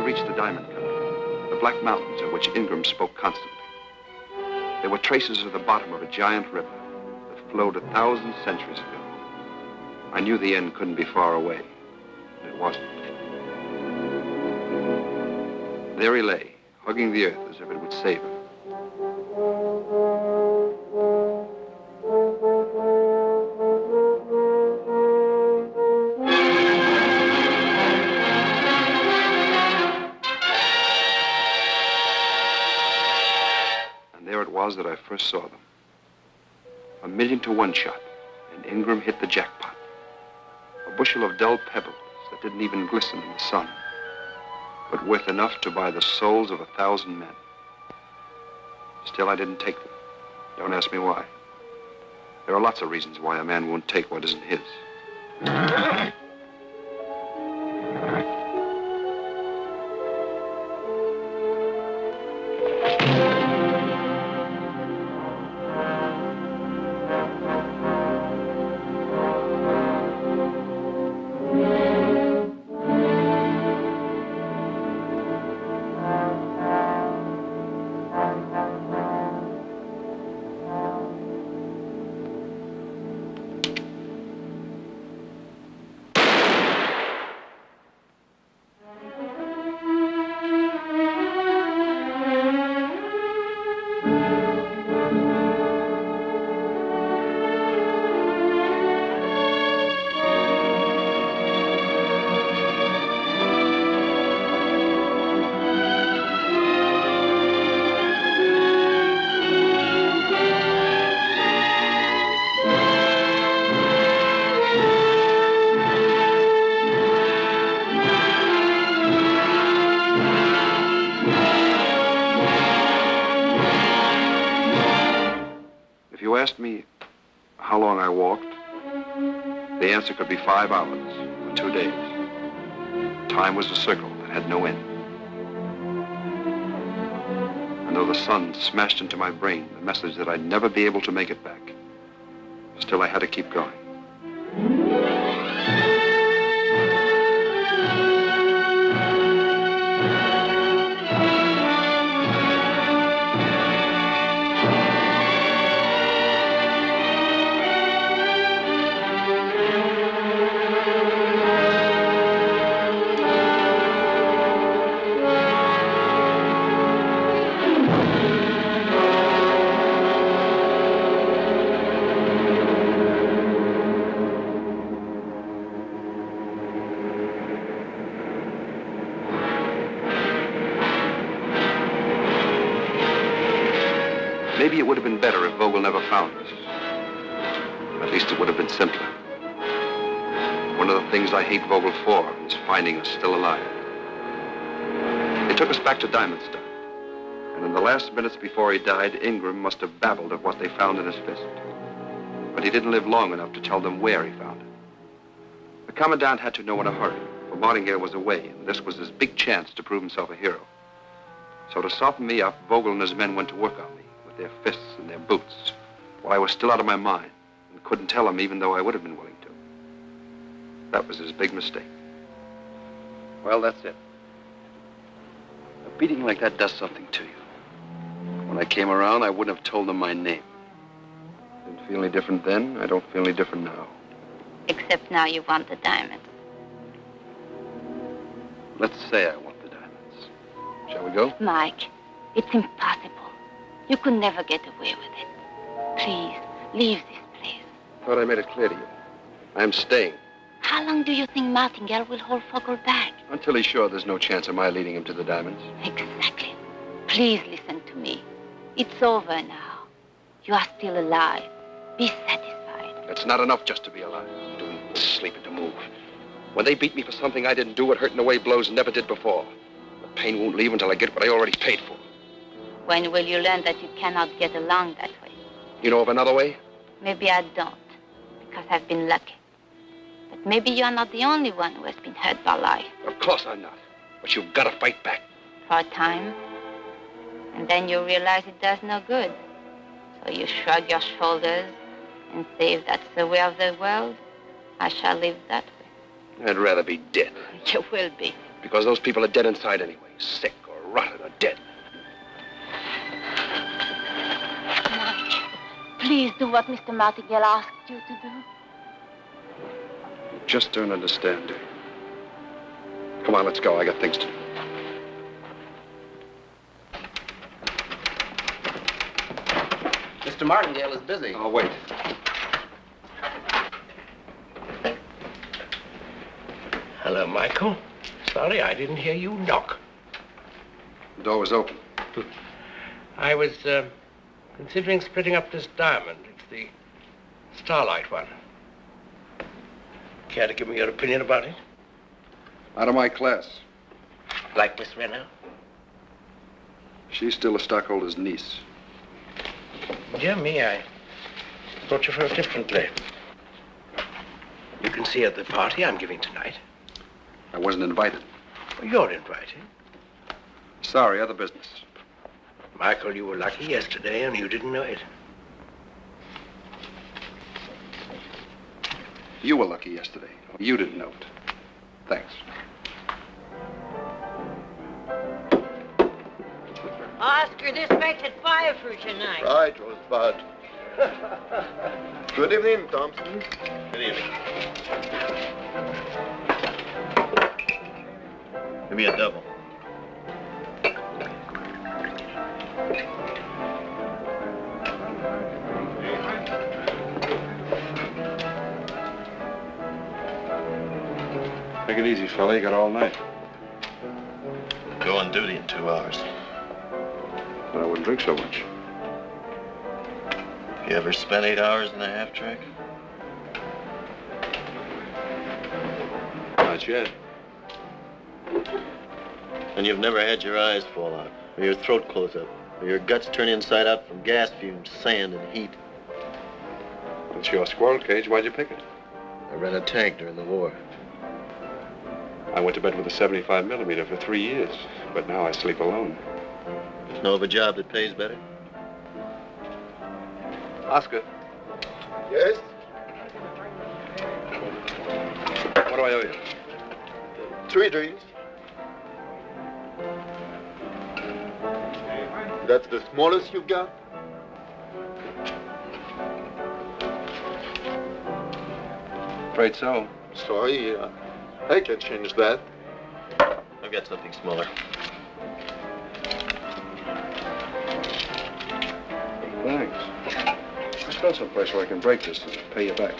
Reached the diamond country, the black mountains of which Ingram spoke constantly. There were traces of the bottom of a giant river that flowed 1,000 centuries ago. I knew the end couldn't be far away, and it wasn't. There he lay, hugging the earth as if it would save him. was that I first saw them. 1,000,000 to 1 shot, and Ingram hit the jackpot. A bushel of dull pebbles that didn't even glisten in the sun, but worth enough to buy the souls of 1,000 men. Still, I didn't take them. Don't ask me why. There are lots of reasons why a man won't take what isn't his. Asked me how long I walked, the answer could be 5 hours or 2 days. Time was a circle that had no end. And though the sun smashed into my brain the message that I'd never be able to make it back, still I had to keep going. Maybe it would have been better if Vogel never found us. At least it would have been simpler. One of the things I hate Vogel for is finding us still alive. They took us back to Diamond Star, and in the last minutes before he died, Ingram must have babbled of what they found in his fist. But he didn't live long enough to tell them where he found it. The Commandant had to know in a hurry, for Martingale was away, and this was his big chance to prove himself a hero. So to soften me up, Vogel and his men went to work on me, their fists and their boots, while I was still out of my mind and couldn't tell him even though I would have been willing to. That was his big mistake. Well, that's it. A beating like that does something to you. When I came around, I wouldn't have told them my name. Didn't feel any different then. I don't feel any different now. Except now you want the diamonds. Let's say I want the diamonds. Shall we go? Mike, it's impossible. You could never get away with it. Please, leave this place. Thought I made it clear to you. I'm staying. How long do you think Martingale will hold Vogel back? Until he's sure there's no chance of my leading him to the diamonds. Exactly. Please listen to me. It's over now. You are still alive. Be satisfied. It's not enough just to be alive. Doing sleeping to move. When they beat me for something I didn't do, it hurt in a way blows never did before. The pain won't leave until I get what I already paid for. When will you learn that you cannot get along that way? You know of another way? Maybe I don't, because I've been lucky. But maybe you're not the only one who has been hurt by life. Of course I'm not. But you've got to fight back. For a time. And then you realize it does no good. So you shrug your shoulders and say, if that's the way of the world, I shall live that way. I'd rather be dead. You will be. Because those people are dead inside anyway. Sick or rotten or dead. Please do what Mr. Martingale asked you to do. You just don't understand, do you? Come on, let's go. I got things to do. Mr. Martingale is busy. Oh, wait. Hello, Michael. Sorry I didn't hear you knock. The door was open. I was Considering splitting up this diamond, it's the starlight one. Care to give me your opinion about it? Out of my class. Like Miss Renner? She's still a stockholder's niece. Dear me, I thought you felt differently. You can see at the party I'm giving tonight. I wasn't invited. Well, you're invited. Sorry, other business. Michael, you were lucky yesterday and you didn't know it. You were lucky yesterday. You didn't know it. Thanks. Oscar, this makes it 5 for tonight. Right, Rosebud. Good evening, Thompson. Good evening. Give me a double. Take it easy, fella. You got all night. Go on duty in 2 hours. But I wouldn't drink so much. You ever spent 8 hours in a half track? Not yet. And you've never had your eyes fall out, or your throat close up, or your guts turn inside out from gas fumes, sand, and heat. It's your squirrel cage. Why'd you pick it? I ran a tank during the war. I went to bed with a 75 millimeter for 3 years, but now I sleep alone. Know of a job that pays better? Oscar. Yes? What do I owe you? 3 drinks. That's the smallest you've got? Afraid so. Sorry, I can change that. I've got something smaller. Thanks. Let's go someplace where I can break this and pay you back.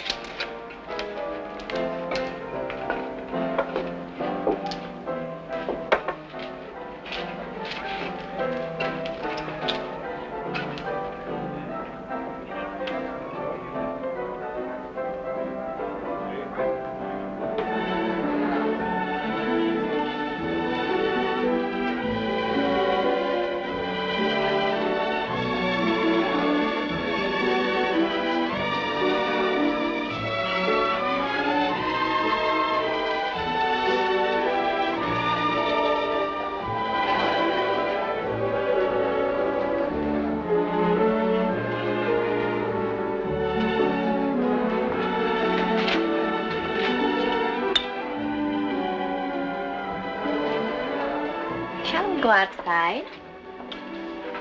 Go outside?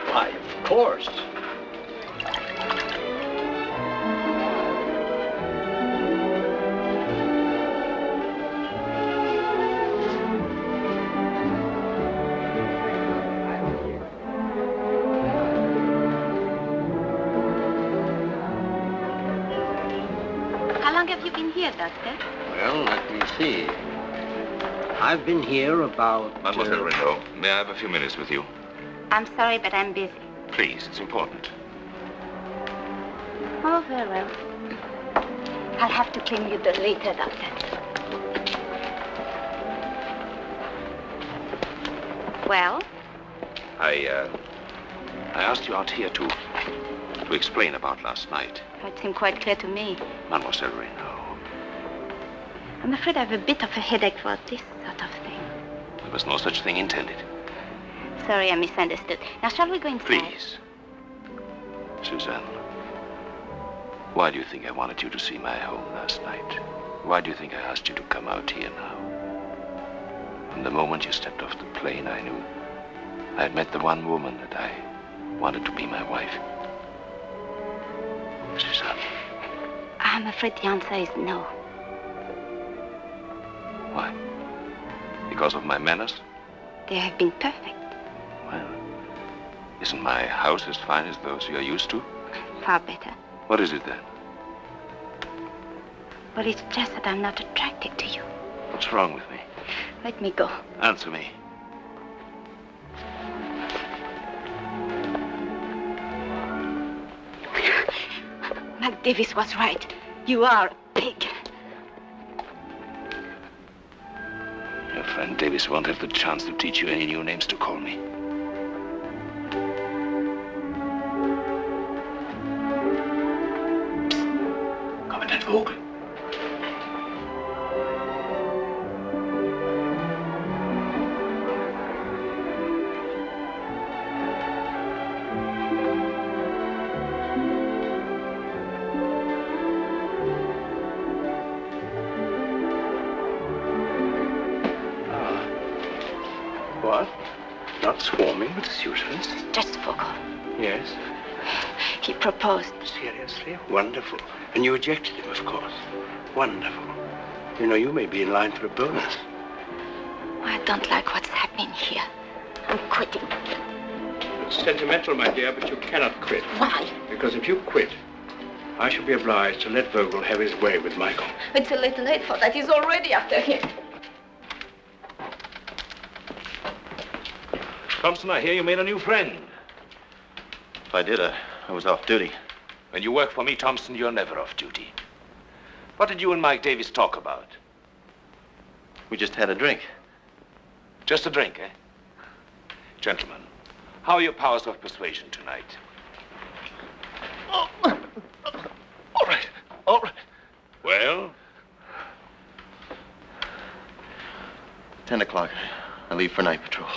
Why, of course. How long have you been here, Doctor? Well, let me see. I've been here about... Mademoiselle Renaud, may I have a few minutes with you? I'm sorry, but I'm busy. Please, it's important. Oh, very well. I'll have to claim you later, Doctor. Well? I asked you out here to explain about last night. It seemed quite clear to me. Mademoiselle Renaud. I'm afraid I have a bit of a headache for this sort of thing. There was no such thing intended. Sorry, I misunderstood. Now, shall we go inside? Please. Suzanne, why do you think I wanted you to see my home last night? Why do you think I asked you to come out here now? From the moment you stepped off the plane, I knew I had met the one woman that I wanted to be my wife. Suzanne. I'm afraid the answer is no. Why? Because of my manners? They have been perfect. Well, isn't my house as fine as those you're used to? Far better. What is it then? Well, it's just that I'm not attracted to you. What's wrong with me? Let me go. Answer me. Mike Davis was right. You are a pig. Your friend Davis won't have the chance to teach you any new names to call me. Commandant Vogel. What? Not swarming with suitors? Just Vogel. Yes. He proposed. Seriously? Wonderful. And you rejected him, of course. Wonderful. You know, you may be in line for a bonus. I don't like what's happening here. I'm quitting. It's sentimental, my dear, but you cannot quit. Why? Because if you quit, I shall be obliged to let Vogel have his way with Michael. It's a little late for that. He's already after him. Thompson, I hear you made a new friend. If I did, I was off duty. When you work for me, Thompson, you're never off duty. What did you and Mike Davis talk about? We just had a drink. Just a drink, eh? Gentlemen, how are your powers of persuasion tonight? All right. All right. Well? 10 o'clock. I leave for night patrol.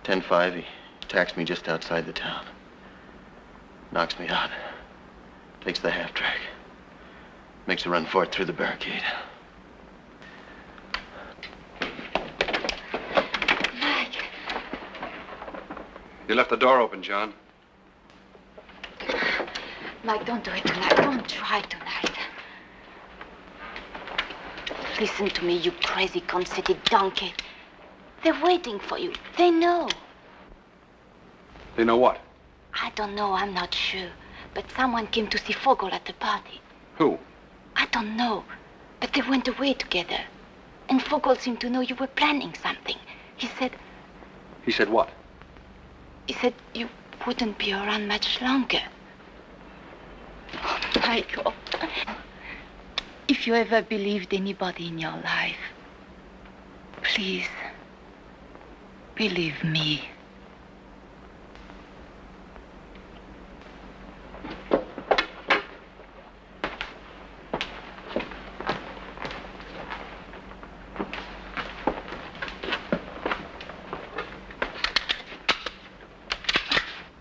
10:05, he attacks me just outside the town. Knocks me out. Takes the half-track. Makes a run for it through the barricade. Mike. You left the door open, John. Mike, don't do it tonight. Don't try tonight. Listen to me, you crazy, conceited donkey. They're waiting for you. They know. They know what? I don't know. I'm not sure. But someone came to see Vogel at the party. Who? I don't know. But they went away together. And Vogel seemed to know you were planning something. He said... He said what? He said you wouldn't be around much longer. Oh, Michael. If you ever believed anybody in your life, please, believe me.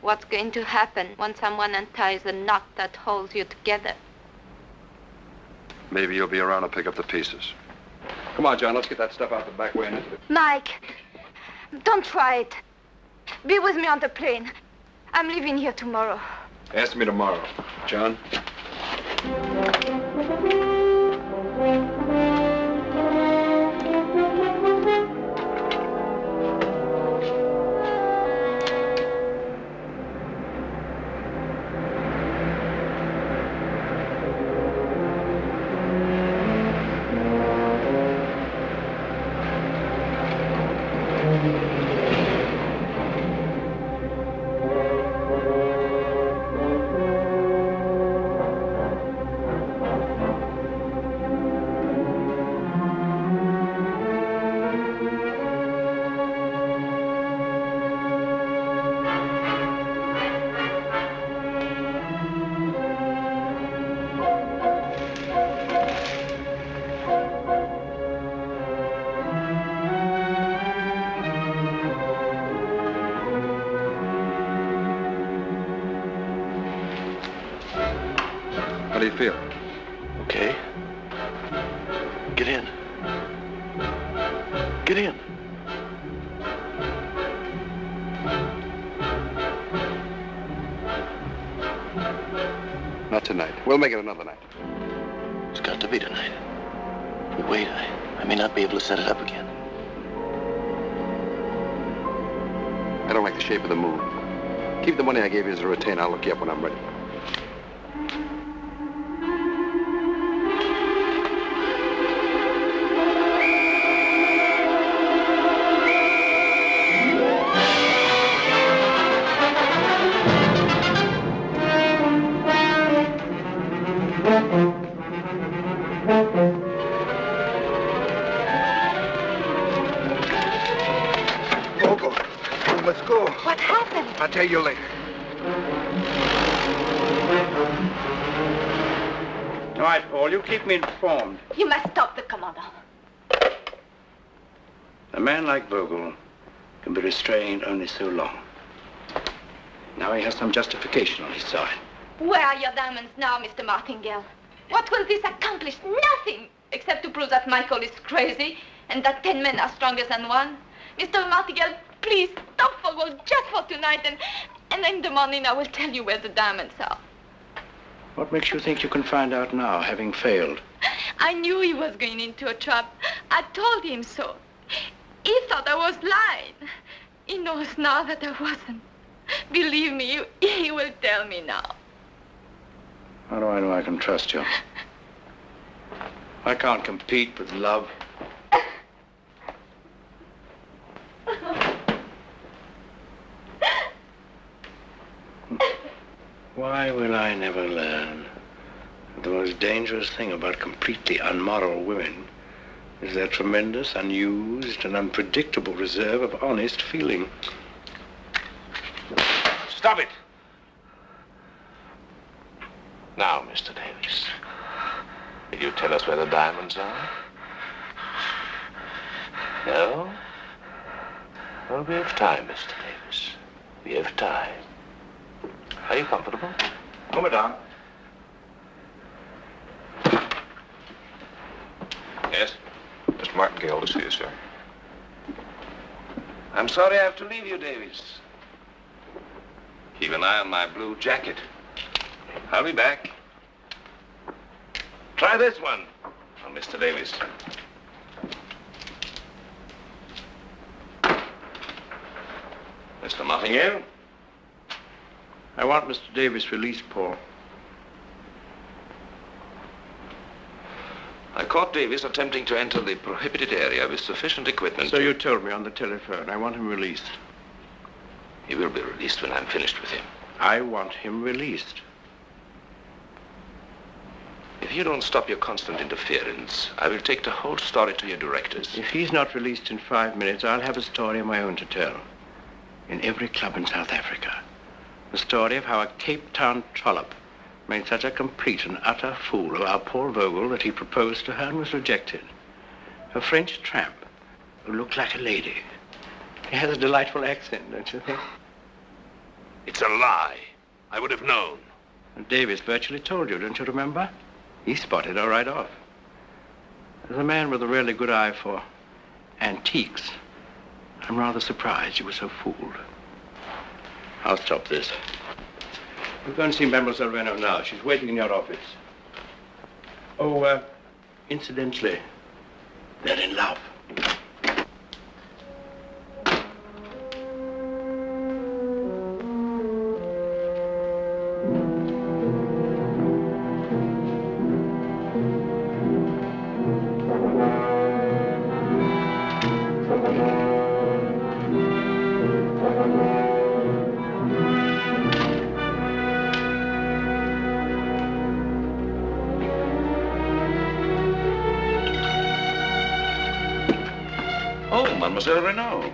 What's going to happen when someone unties the knot that holds you together? Maybe you'll be around to pick up the pieces. Come on, John, let's get that stuff out the back way and into the... Mike, don't try it. Be with me on the plane. I'm leaving here tomorrow. Ask me tomorrow. John? How do you feel? Okay. Get in. Get in. Not tonight. We'll make it another night. It's got to be tonight. If we wait, I may not be able to set it up again. I don't like the shape of the moon. Keep the money I gave you as a retainer. I'll look you up when I'm ready. happened? I'll tell you later. All right, Paul, you keep me informed. You must stop the commander. A man like Vogel can be restrained only so long. Now he has some justification on his side. Where are your diamonds now, Mr. Martingale? What will this accomplish? Nothing, except to prove that Michael is crazy and that 10 men are stronger than one. Mr. Martingale, please stop Vogel just for tonight, and in the morning I will tell you where the diamonds are. What makes you think you can find out now, having failed? I knew he was going into a trap. I told him so. He thought I was lying. He knows now that I wasn't. Believe me, he will tell me now. How do I know I can trust you? I can't compete with love. Why will I never learn that the most dangerous thing about completely unmoral women is their tremendous, unused, and unpredictable reserve of honest feeling? Stop it! Now, Mr. Davis, will you tell us where the diamonds are? No? Well, we have time, Mr. Davis. We have time. Are you comfortable? Oh, madame. Yes? Mr. Martingale to see you, sir. I'm sorry I have to leave you, Davis. Keep an eye on my blue jacket. I'll be back. Try this one on Mr. Davis. Mr. Martingale? I want Mr. Davis released, Paul. I caught Davis attempting to enter the prohibited area with sufficient equipment. So you told me on the telephone. I want him released. He will be released when I'm finished with him. I want him released. If you don't stop your constant interference, I will take the whole story to your directors. If he's not released in 5 minutes, I'll have a story of my own to tell. In every club in South Africa. The story of how a Cape Town trollop made such a complete and utter fool of our poor Vogel that he proposed to her and was rejected. A French tramp who looked like a lady. He has a delightful accent, don't you think? It's a lie. I would have known. And Davis virtually told you, don't you remember? He spotted her right off. As a man with a really good eye for antiques, I'm rather surprised you were so fooled. I'll stop this. We'll go and see Mademoiselle Renaud now. She's waiting in your office. Oh, incidentally, they're in love. Mademoiselle Renaud.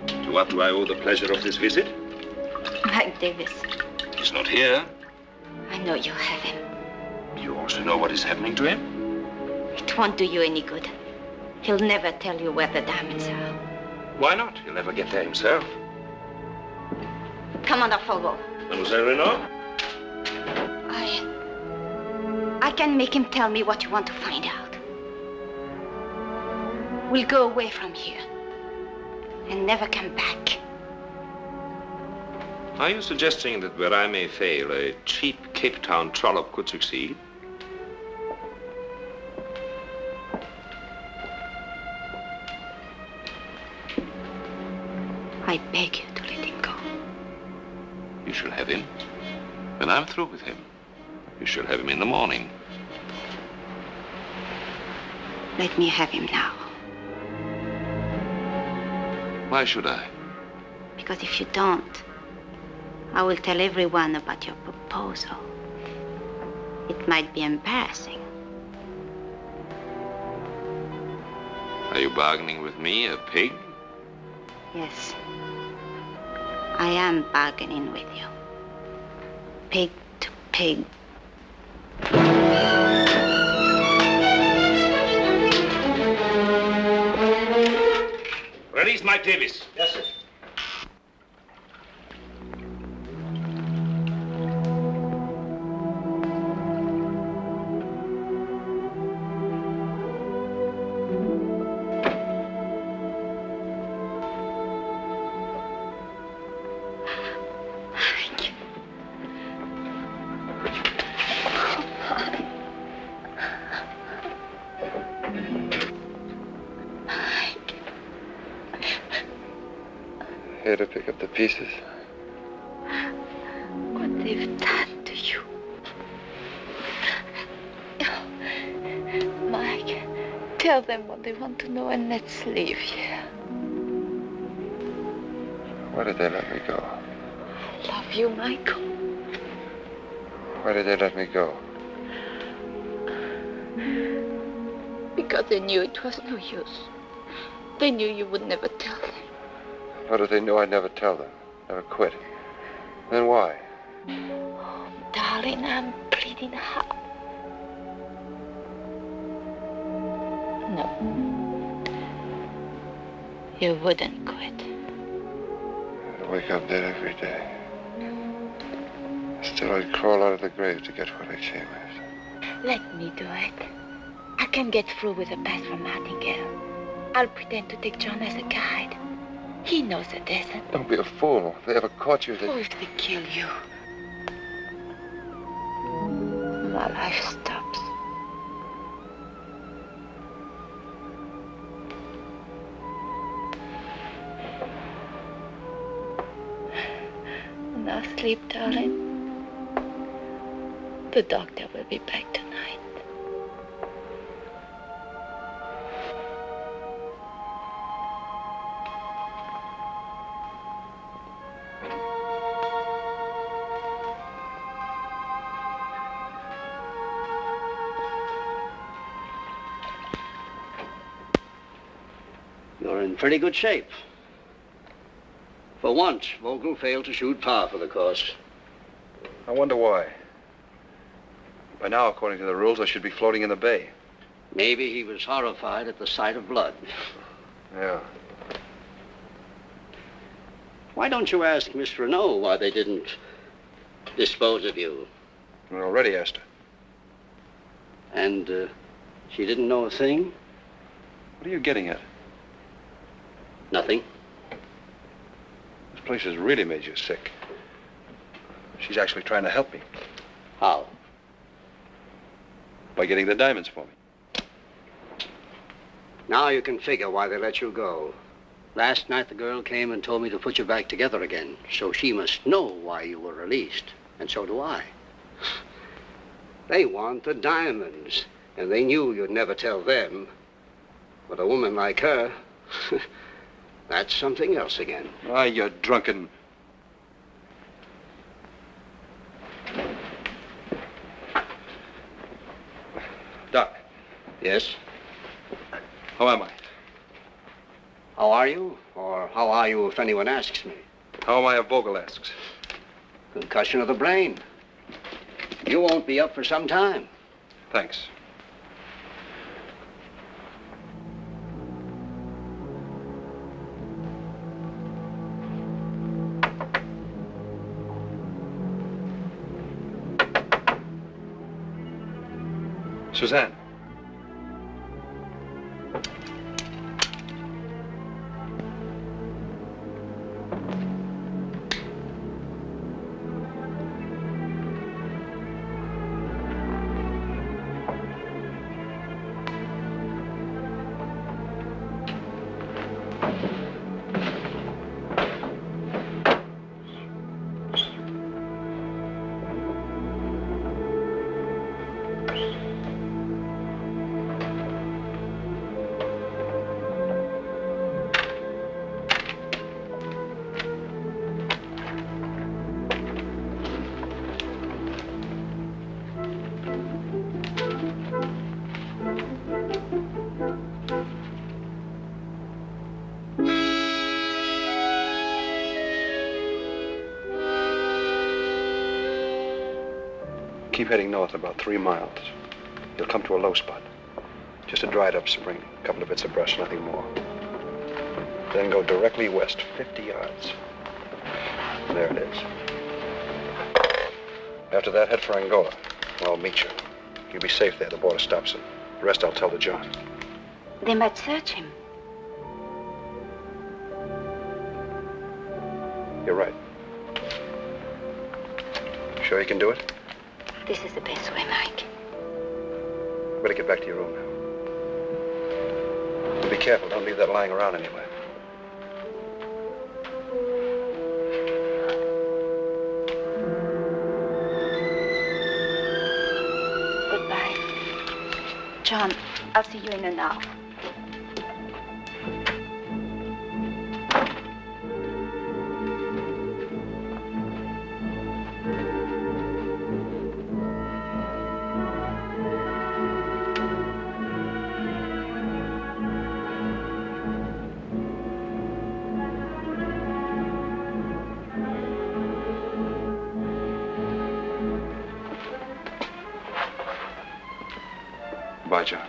To what do I owe the pleasure of this visit? Mike Davis. He's not here. I know you have him. You also know what is happening to him? It won't do you any good. He'll never tell you where the diamonds are. Why not? He'll never get there himself. Commander Vogel. Mademoiselle Renaud? I can make him tell me what you want to find out. We'll go away from here and never come back. Are you suggesting that where I may fail, a cheap Cape Town trollop could succeed? I beg you to let him go. You shall have him. When I'm through with him, you shall have him in the morning. Let me have him now. Why should I? Because if you don't, I will tell everyone about your proposal. It might be embarrassing. Are you bargaining with me, a pig? Yes. I am bargaining with you. Pig to pig. Release Mike Davis. Yes, sir. Here to pick up the pieces. What they've done to you. Mike, tell them what they want to know and let's leave here. Why did they let me go? I love you, Michael. Why did they let me go? Because they knew it was no use. They knew you would never tell them. How did they know I'd never tell them? Never quit? Then why? Oh, darling, I'm bleeding hard. No. You wouldn't quit. I'd wake up dead every day. Still, I'd crawl out of the grave to get what I came after. Let me do it. I can get through with a pass from Martingale. I'll pretend to take John as a guide. He knows the desert. Don't be a fool. If they ever caught you, Oh, if they kill you, my life stops. Now sleep, darling. The doctor will be back tonight. You're in pretty good shape. For once, Vogel failed to shoot par for the course. I wonder why. By now, according to the rules, I should be floating in the bay. Maybe he was horrified at the sight of blood. Yeah. Why don't you ask Miss Renault why they didn't dispose of you? I already asked her. And she didn't know a thing? What are you getting at? Nothing. This place has really made you sick. She's actually trying to help me. How? By getting the diamonds for me. Now you can figure why they let you go. Last night the girl came and told me to put you back together again, so she must know why you were released, and so do I. They want the diamonds, and they knew you'd never tell them. But a woman like her, that's something else again. Ah, you drunken... Doc. Yes? How am I? How are you? Or how are you if anyone asks me? How am I if Vogel asks? Concussion of the brain. You won't be up for some time. Thanks. Suzanne. Keep heading north about 3 miles. You'll come to a low spot. Just a dried up spring, a couple of bits of brush, nothing more. Then go directly west, 50 yards. There it is. After that, head for Angola. I'll meet you. You'll be safe there. The border stops it. The rest I'll tell to John. They might search him. You're right. Sure you can do it? This is the best way, Mike. Better get back to your room now. And be careful. Don't leave that lying around anywhere. Goodbye. John, I'll see you in an hour. Bye, John.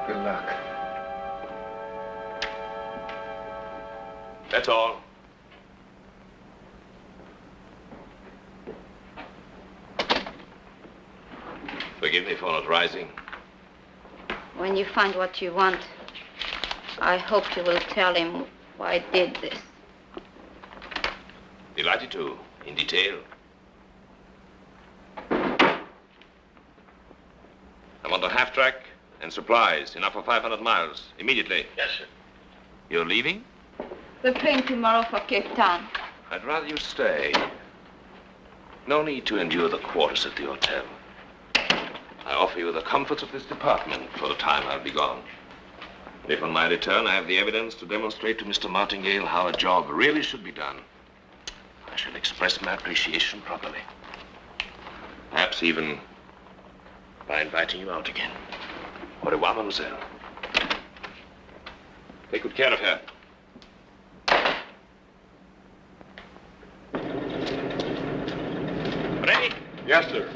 Good luck. That's all. Forgive me for not rising. When you find what you want, I hope you will tell him why I did this. Delighted to, in detail. I want a half-track and supplies, enough for 500 miles, immediately. Yes, sir. You're leaving? The plane tomorrow for Cape Town. I'd rather you stay. No need to endure the quarters at the hotel. I offer you the comforts of this department for the time I'll be gone. If on my return I have the evidence to demonstrate to Mr. Martingale how a job really should be done, I shall express my appreciation properly. Perhaps even by inviting you out again. Au revoir, mademoiselle. Take good care of her. Ready? Yes, sir.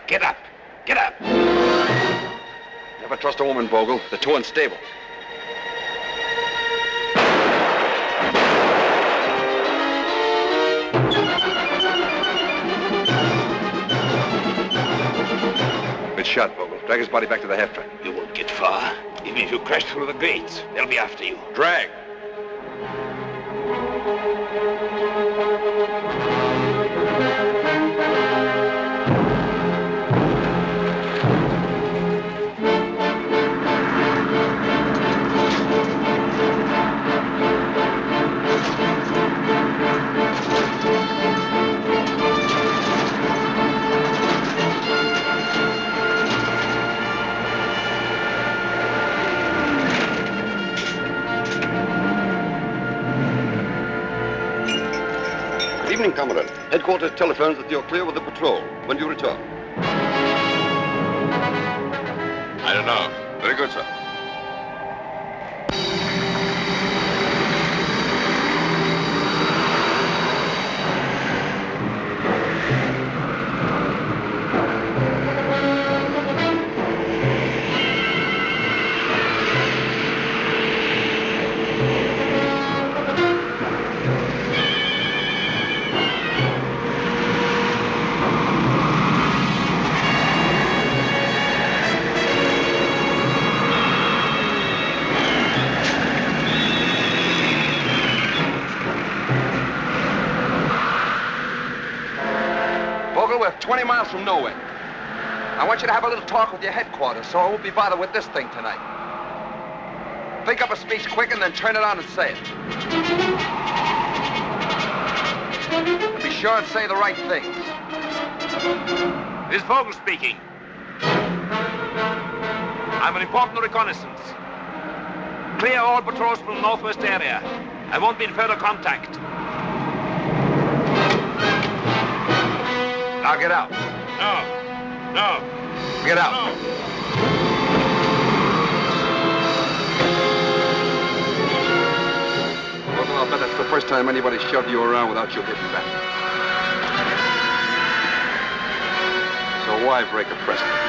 Get up! Get up! Never trust a woman, Vogel. They're too unstable. Good shot, Vogel. Drag his body back to the half-track. You won't get far. Even if you crash through the gates, they'll be after you. Drag! Evening, Commandant. Headquarters telephones that you're clear with the patrol. When do you return? I don't know. Very good, sir. We're 20 miles from nowhere. I want you to have a little talk with your headquarters, so I won't be bothered with this thing tonight. Think up a speech quick and then turn it on and say it. sure say the right things. This is Vogel speaking. I'm an important reconnaissance. Clear all patrols from the northwest area. I won't be in further contact. Now get out. No. Get out. No. Well, I'll bet that's the first time anybody shoved you around without you hitting back. So why break a precedent?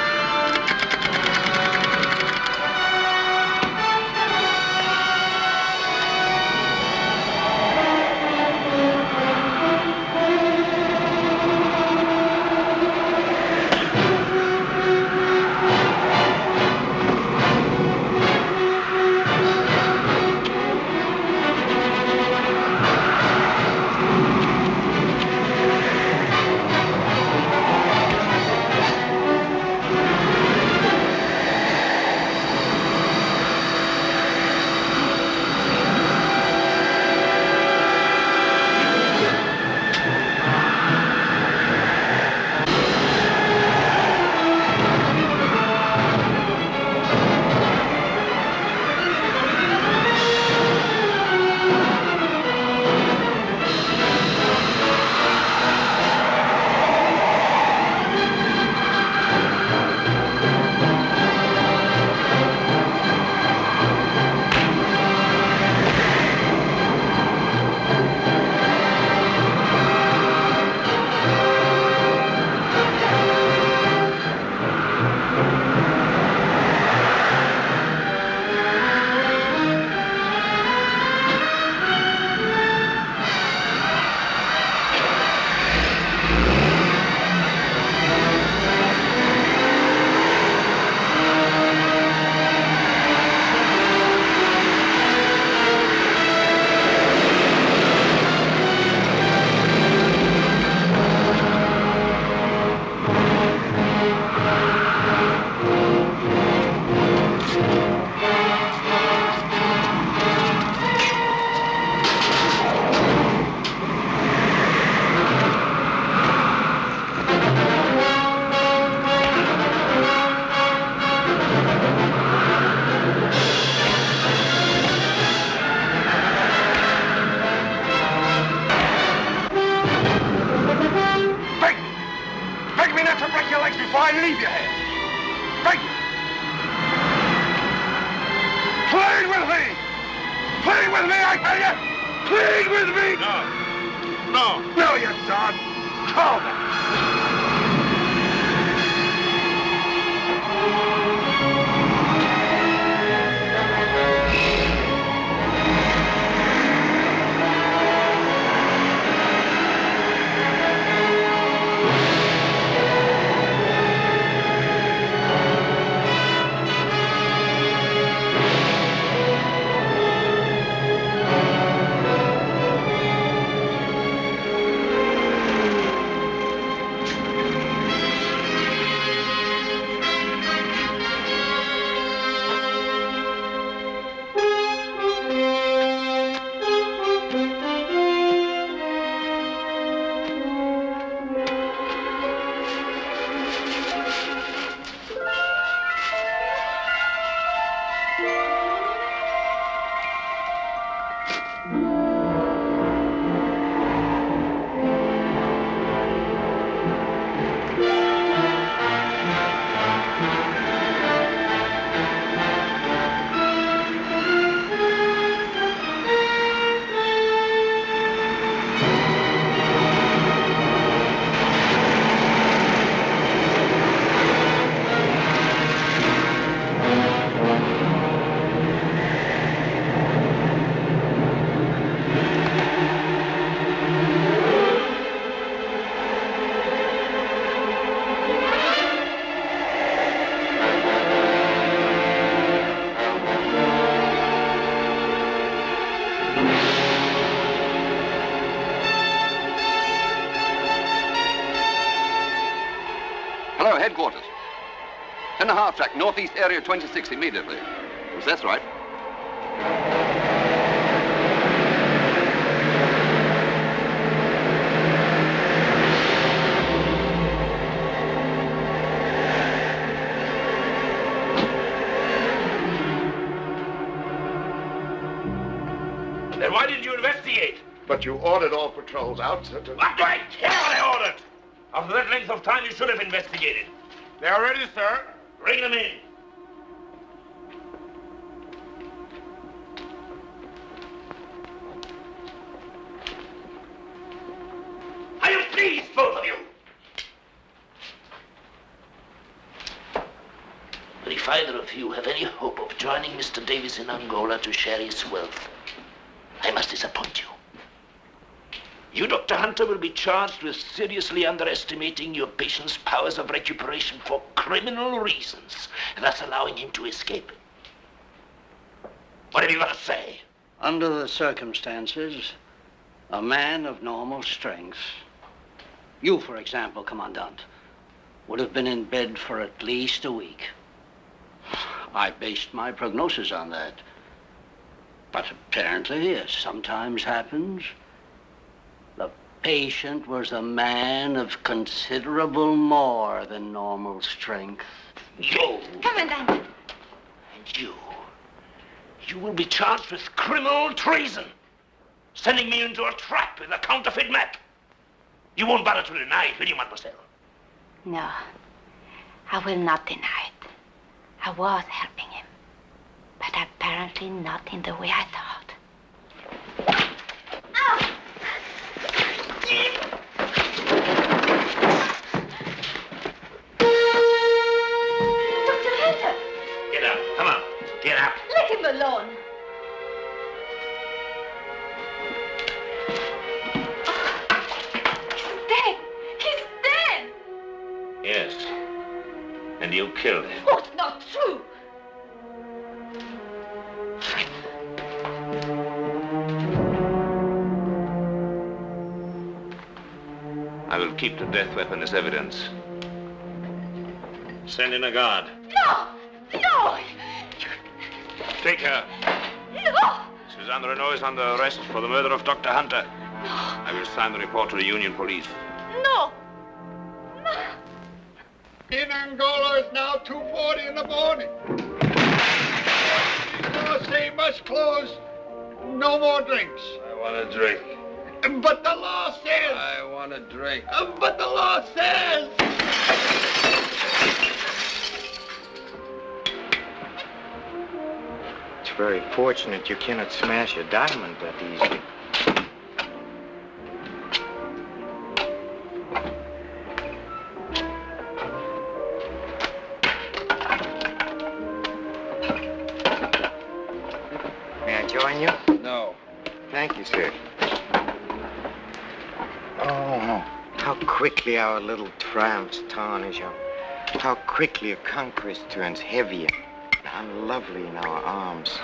Headquarters. 10.5 track, northeast area 26 immediately. Yes, that's right. investigate. But you ordered all patrols out, sir. What do I care what I ordered? After that length of time, you should have investigated. They are ready, sir. Bring them in. Are you pleased, both of you? But if either of you have any hope of joining Mr. Davis in Angola to share his wealth, I must disappoint you. You, Dr. Hunter, will be charged with seriously underestimating your patient's powers of recuperation for criminal reasons, thus allowing him to escape. What have you got to say? Under the circumstances, a man of normal strength, you, for example, Commandant, would have been in bed for at least a week. I based my prognosis on that. But apparently, as sometimes happens, the patient was a man of considerable more than normal strength. You! Commandant! And you will be charged with criminal treason, sending me into a trap with a counterfeit map. You won't bother to deny it, will you, mademoiselle? No, I will not deny it. I was helping him, but apparently not in the way I thought. Oh! Dr. Hunter! Get up, come on, get up. Let him alone. He's dead. He's dead. Yes, and you killed him. Oh, it's not true. I will keep the death weapon as evidence. Send in a guard. No! No! Take her. No! Suzanne Renault is under arrest for the murder of Dr. Hunter. I will sign the report to the Union Police. No! In Angola, it's now 2:40 in the morning. Law say must close. No more drinks. I want a drink. But the law says. I want a drink. But the law says. It's very fortunate you cannot smash a diamond that easily. May I join you? No. Thank you, sir. Oh, how quickly our little triumphs tarnish. How quickly a conquest turns heavier and unlovely in our arms.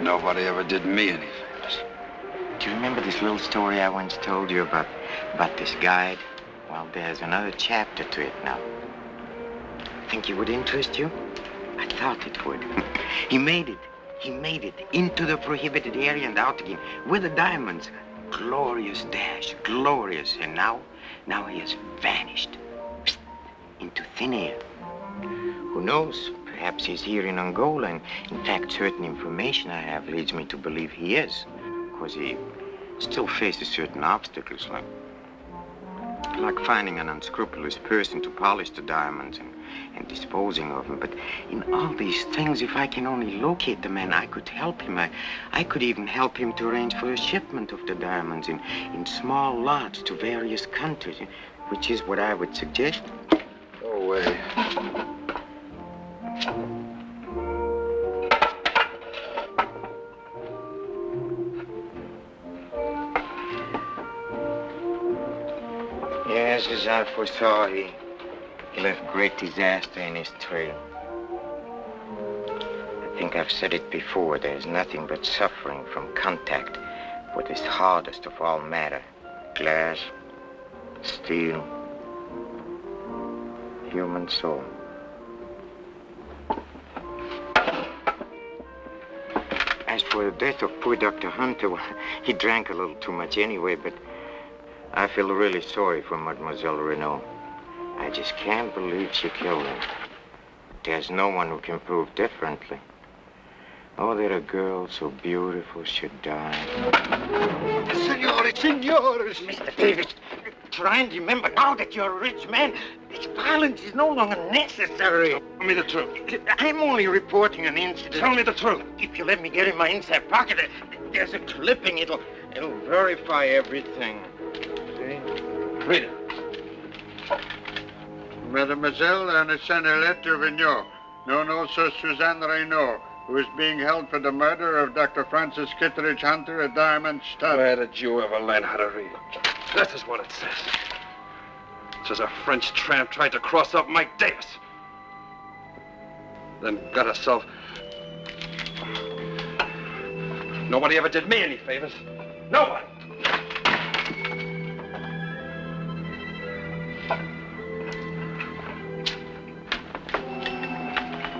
Nobody ever did me any favors. Do you remember this little story I once told you about this guide? Well, there's another chapter to it now. Think it would interest you? I thought it would. He made it. He made it into the prohibited area and out again with the diamonds. Glorious dash, glorious. And now he has vanished into thin air. Who knows? Perhaps he's here in Angola. And in fact, certain information I have leads me to believe he is. Because he still faces certain obstacles, like finding an unscrupulous person to polish the diamonds and disposing of them. But in all these things, if I can only locate the man, I could help him. I could even help him to arrange for a shipment of the diamonds in small lots to various countries, which is what I would suggest. Go away. Yes, as I foresaw, he left great disaster in his trail. I think I've said it before, there's nothing but suffering from contact with this hardest of all matter. Glass, steel, human soul. As for the death of poor Dr. Hunter, well, he drank a little too much anyway, but I feel really sorry for Mademoiselle Renault. I just can't believe she killed him. There's no one who can prove differently. Oh, that a girl so beautiful should die. Senores, senores! Mr. Davis, try and remember now that you're a rich man. This violence is no longer necessary. Tell me the truth. I'm only reporting an incident. Tell me the truth. If you let me get in my inside pocket, there's a clipping. It'll verify everything. See? Read it. Mademoiselle Ernestine Vigneault, known also Suzanne Reynaud, who is being held for the murder of Dr. Francis Kittredge Hunter, a diamond stud. Where did you ever learn how to read? This is what it says. It says a French tramp tried to cross up Mike Davis. Then got herself... Nobody ever did me any favors. Nobody.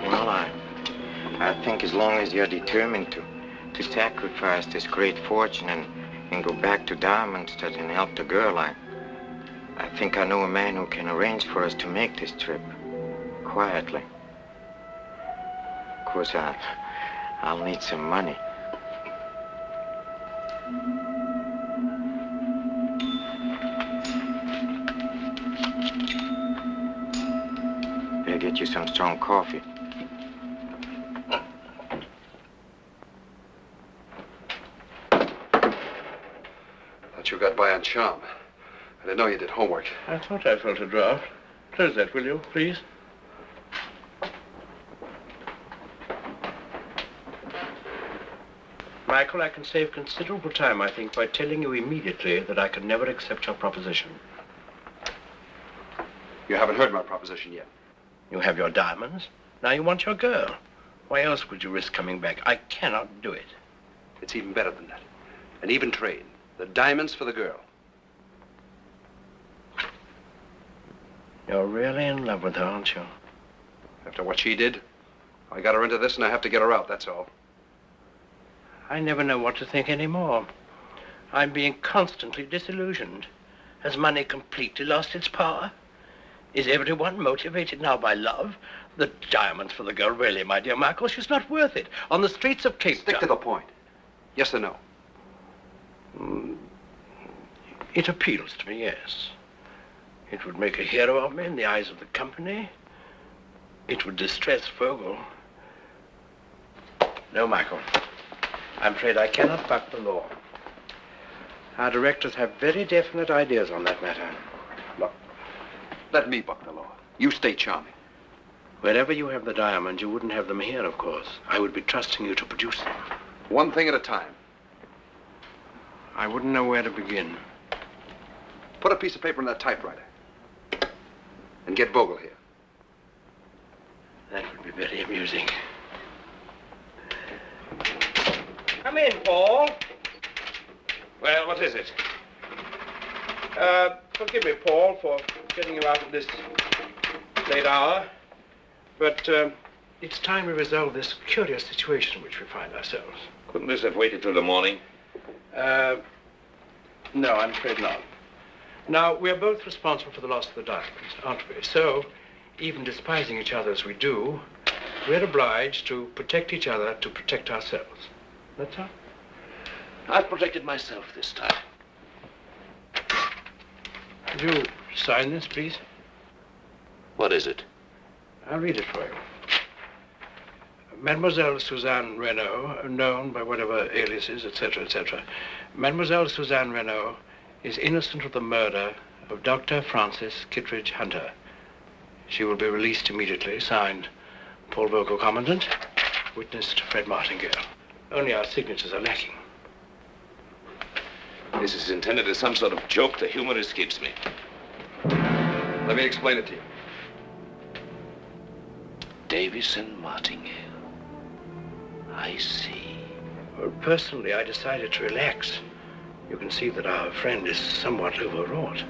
Well, I think as long as you're determined to sacrifice this great fortune and go back to Diamondstead and help the girl, I think I know a man who can arrange for us to make this trip quietly. Of course, I'll need some money. Better get you some strong coffee. You got by on charm. I didn't know you did homework. I thought I felt a draft. Close that, will you, please? Michael, I can save considerable time, I think, by telling you immediately that I can never accept your proposition. You haven't heard my proposition yet. You have your diamonds. Now you want your girl. Why else would you risk coming back? I cannot do it. It's even better than that. An even trade. The diamonds for the girl. You're really in love with her, aren't you? After what she did, I got her into this and I have to get her out, that's all. I never know what to think anymore. I'm being constantly disillusioned. Has money completely lost its power? Is everyone motivated now by love? The diamonds for the girl, really, my dear Michael, she's not worth it. On the streets of Cape Town... Stick to the point. Yes or no? It appeals to me, yes. It would make a hero of me in the eyes of the company. It would distress Vogel. No, Michael. I'm afraid I cannot buck the law. Our directors have very definite ideas on that matter. Look, let me buck the law. You stay charming. Wherever you have the diamonds, you wouldn't have them here, of course. I would be trusting you to produce them. One thing at a time. I wouldn't know where to begin. Put a piece of paper in that typewriter. And get Vogel here. That would be very amusing. Come in, Paul. Well, what is it? Forgive me, Paul, for getting you out at this late hour. But it's time we resolve this curious situation in which we find ourselves. Couldn't this have waited till the morning? No, I'm afraid not. Now, we're both responsible for the loss of the diamonds, aren't we? So, even despising each other as we do, we're obliged to protect each other to protect ourselves. That's all. I've protected myself this time. Could you sign this, please? What is it? I'll read it for you. Mademoiselle Suzanne Reynaud, known by whatever aliases, etc., etc. Mademoiselle Suzanne Reynaud is innocent of the murder of Dr. Francis Kittredge Hunter. She will be released immediately. Signed, Paul Vogel, Commandant. Witnessed, Fred Martingale. Only our signatures are lacking. This is intended as some sort of joke. The humor escapes me. Let me explain it to you. Davis and Martingale. I see. Well, personally, I decided to relax. You can see that our friend is somewhat overwrought.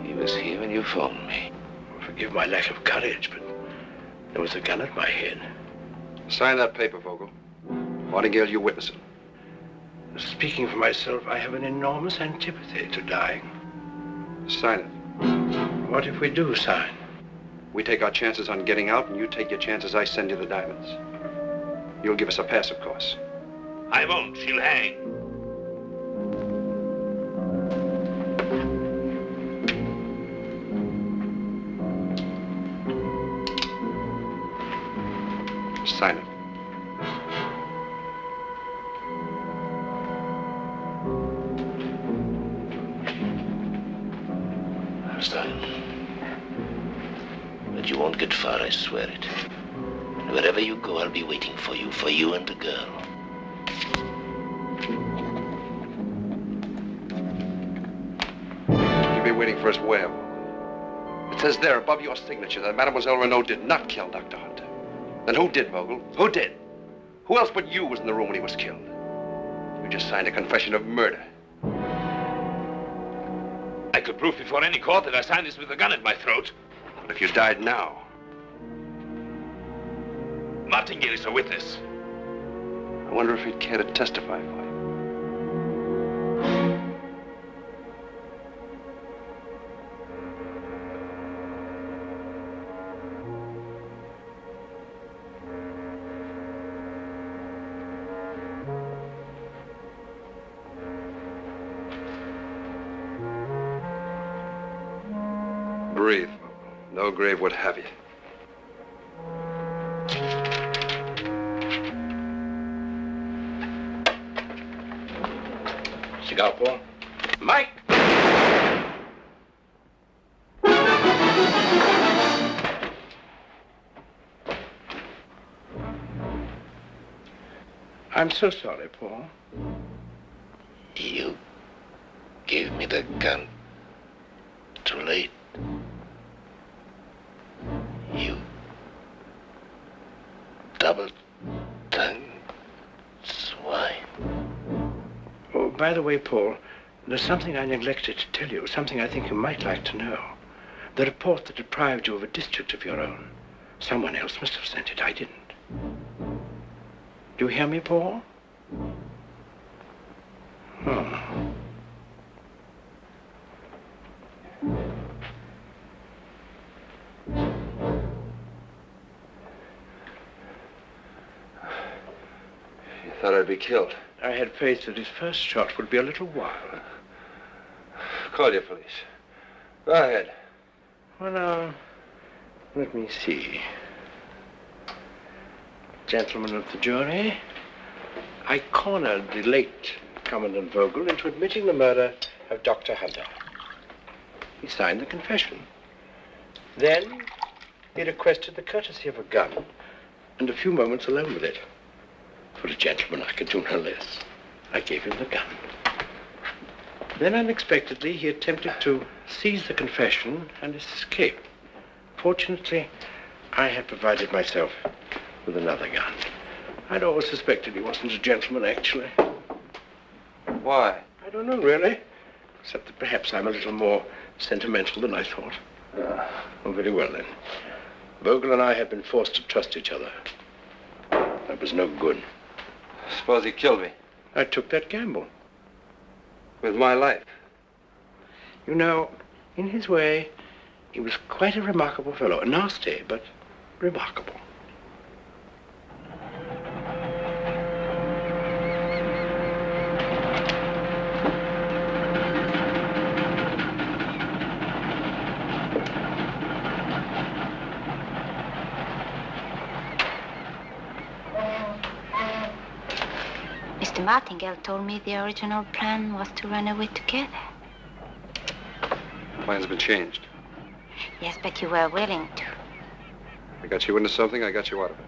He was here when you phoned me. Forgive my lack of courage, but there was a gun at my head. Sign that paper, Vogel. Martingale, you witness it. Speaking for myself, I have an enormous antipathy to dying. Sign it. What if we do sign? We take our chances on getting out, and you take your chances I send you the diamonds. You'll give us a pass, of course. I won't. She'll hang. Sign it. Understand? But you won't get far, I swear it. And wherever you go, I'll be waiting for you and the girl. You'll be waiting for us where? It says there above your signature that Mademoiselle Renaud did not kill Dr. Hunter. Then who did, Vogel? Who did? Who else but you was in the room when he was killed? You just signed a confession of murder. I could prove before any court that I signed this with a gun at my throat. But if you died now? Martingale is a witness. I wonder if he'd care to testify for you. Breathe. No grave would have you. Cigar, Paul? Mike! I'm so sorry, Paul. You gave me the gun too late. You double-tongued swine. Oh, by the way, Paul, there's something I neglected to tell you, something I think you might like to know. The report that deprived you of a district of your own. Someone else must have sent it. I didn't. Do you hear me, Paul? Oh. You thought I'd be killed. I had faith that his first shot would be a little while. Call your police. Go ahead. Well, now, let me see. Gentlemen of the jury, I cornered the late Commandant Vogel into admitting the murder of Dr. Hunter. He signed the confession. Then he requested the courtesy of a gun and a few moments alone with it. For a gentleman, I could do no less. I gave him the gun. Then, unexpectedly, he attempted to seize the confession and escape. Fortunately, I had provided myself with another gun. I'd always suspected he wasn't a gentleman, actually. Why? I don't know, really. Except that perhaps I'm a little more sentimental than I thought. Oh, very well, then. Vogel and I had been forced to trust each other. That was no good. Suppose he killed me. I took that gamble. With my life. You know, in his way, he was quite a remarkable fellow. Nasty, but remarkable. Mr. Martingale told me the original plan was to run away together. Plan's been changed. Yes, but you were willing to. I got you into something, I got you out of it.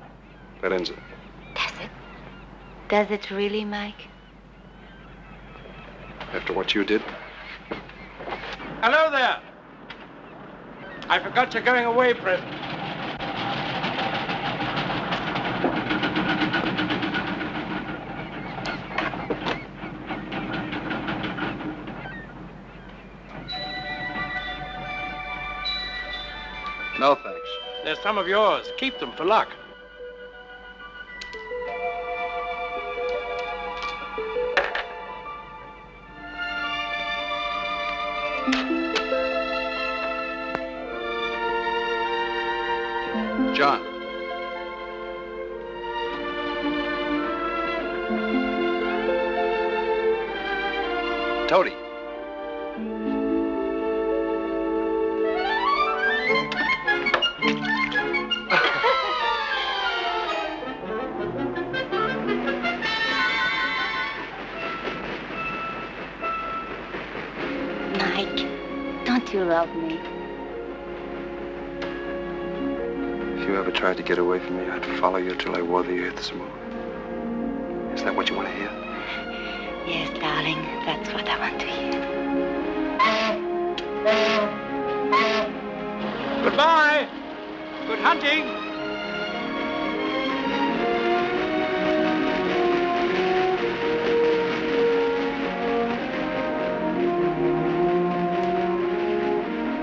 That ends it. Does it? Does it really, Mike? After what you did? Hello there. I forgot you're going away, President. No, thanks. They're some of yours. Keep them for luck. John. Toady. Mike, don't you love me? If you ever tried to get away from me, I'd follow you till I wore the earth's smooth. Is that what you want to hear? Yes, darling, that's what I want to hear. Goodbye. Good hunting.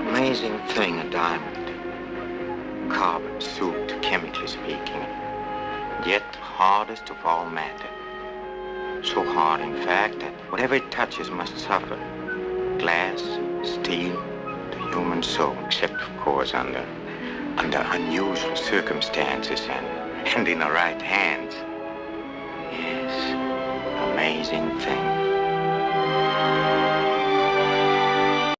Amazing thing, a diamond. Carbon soup, chemically speaking. Yet hardest of all matter. So hard, in fact, that whatever it touches must suffer. Glass, steel, the human soul, except, of course, under unusual circumstances and in the right hands. Yes, amazing thing.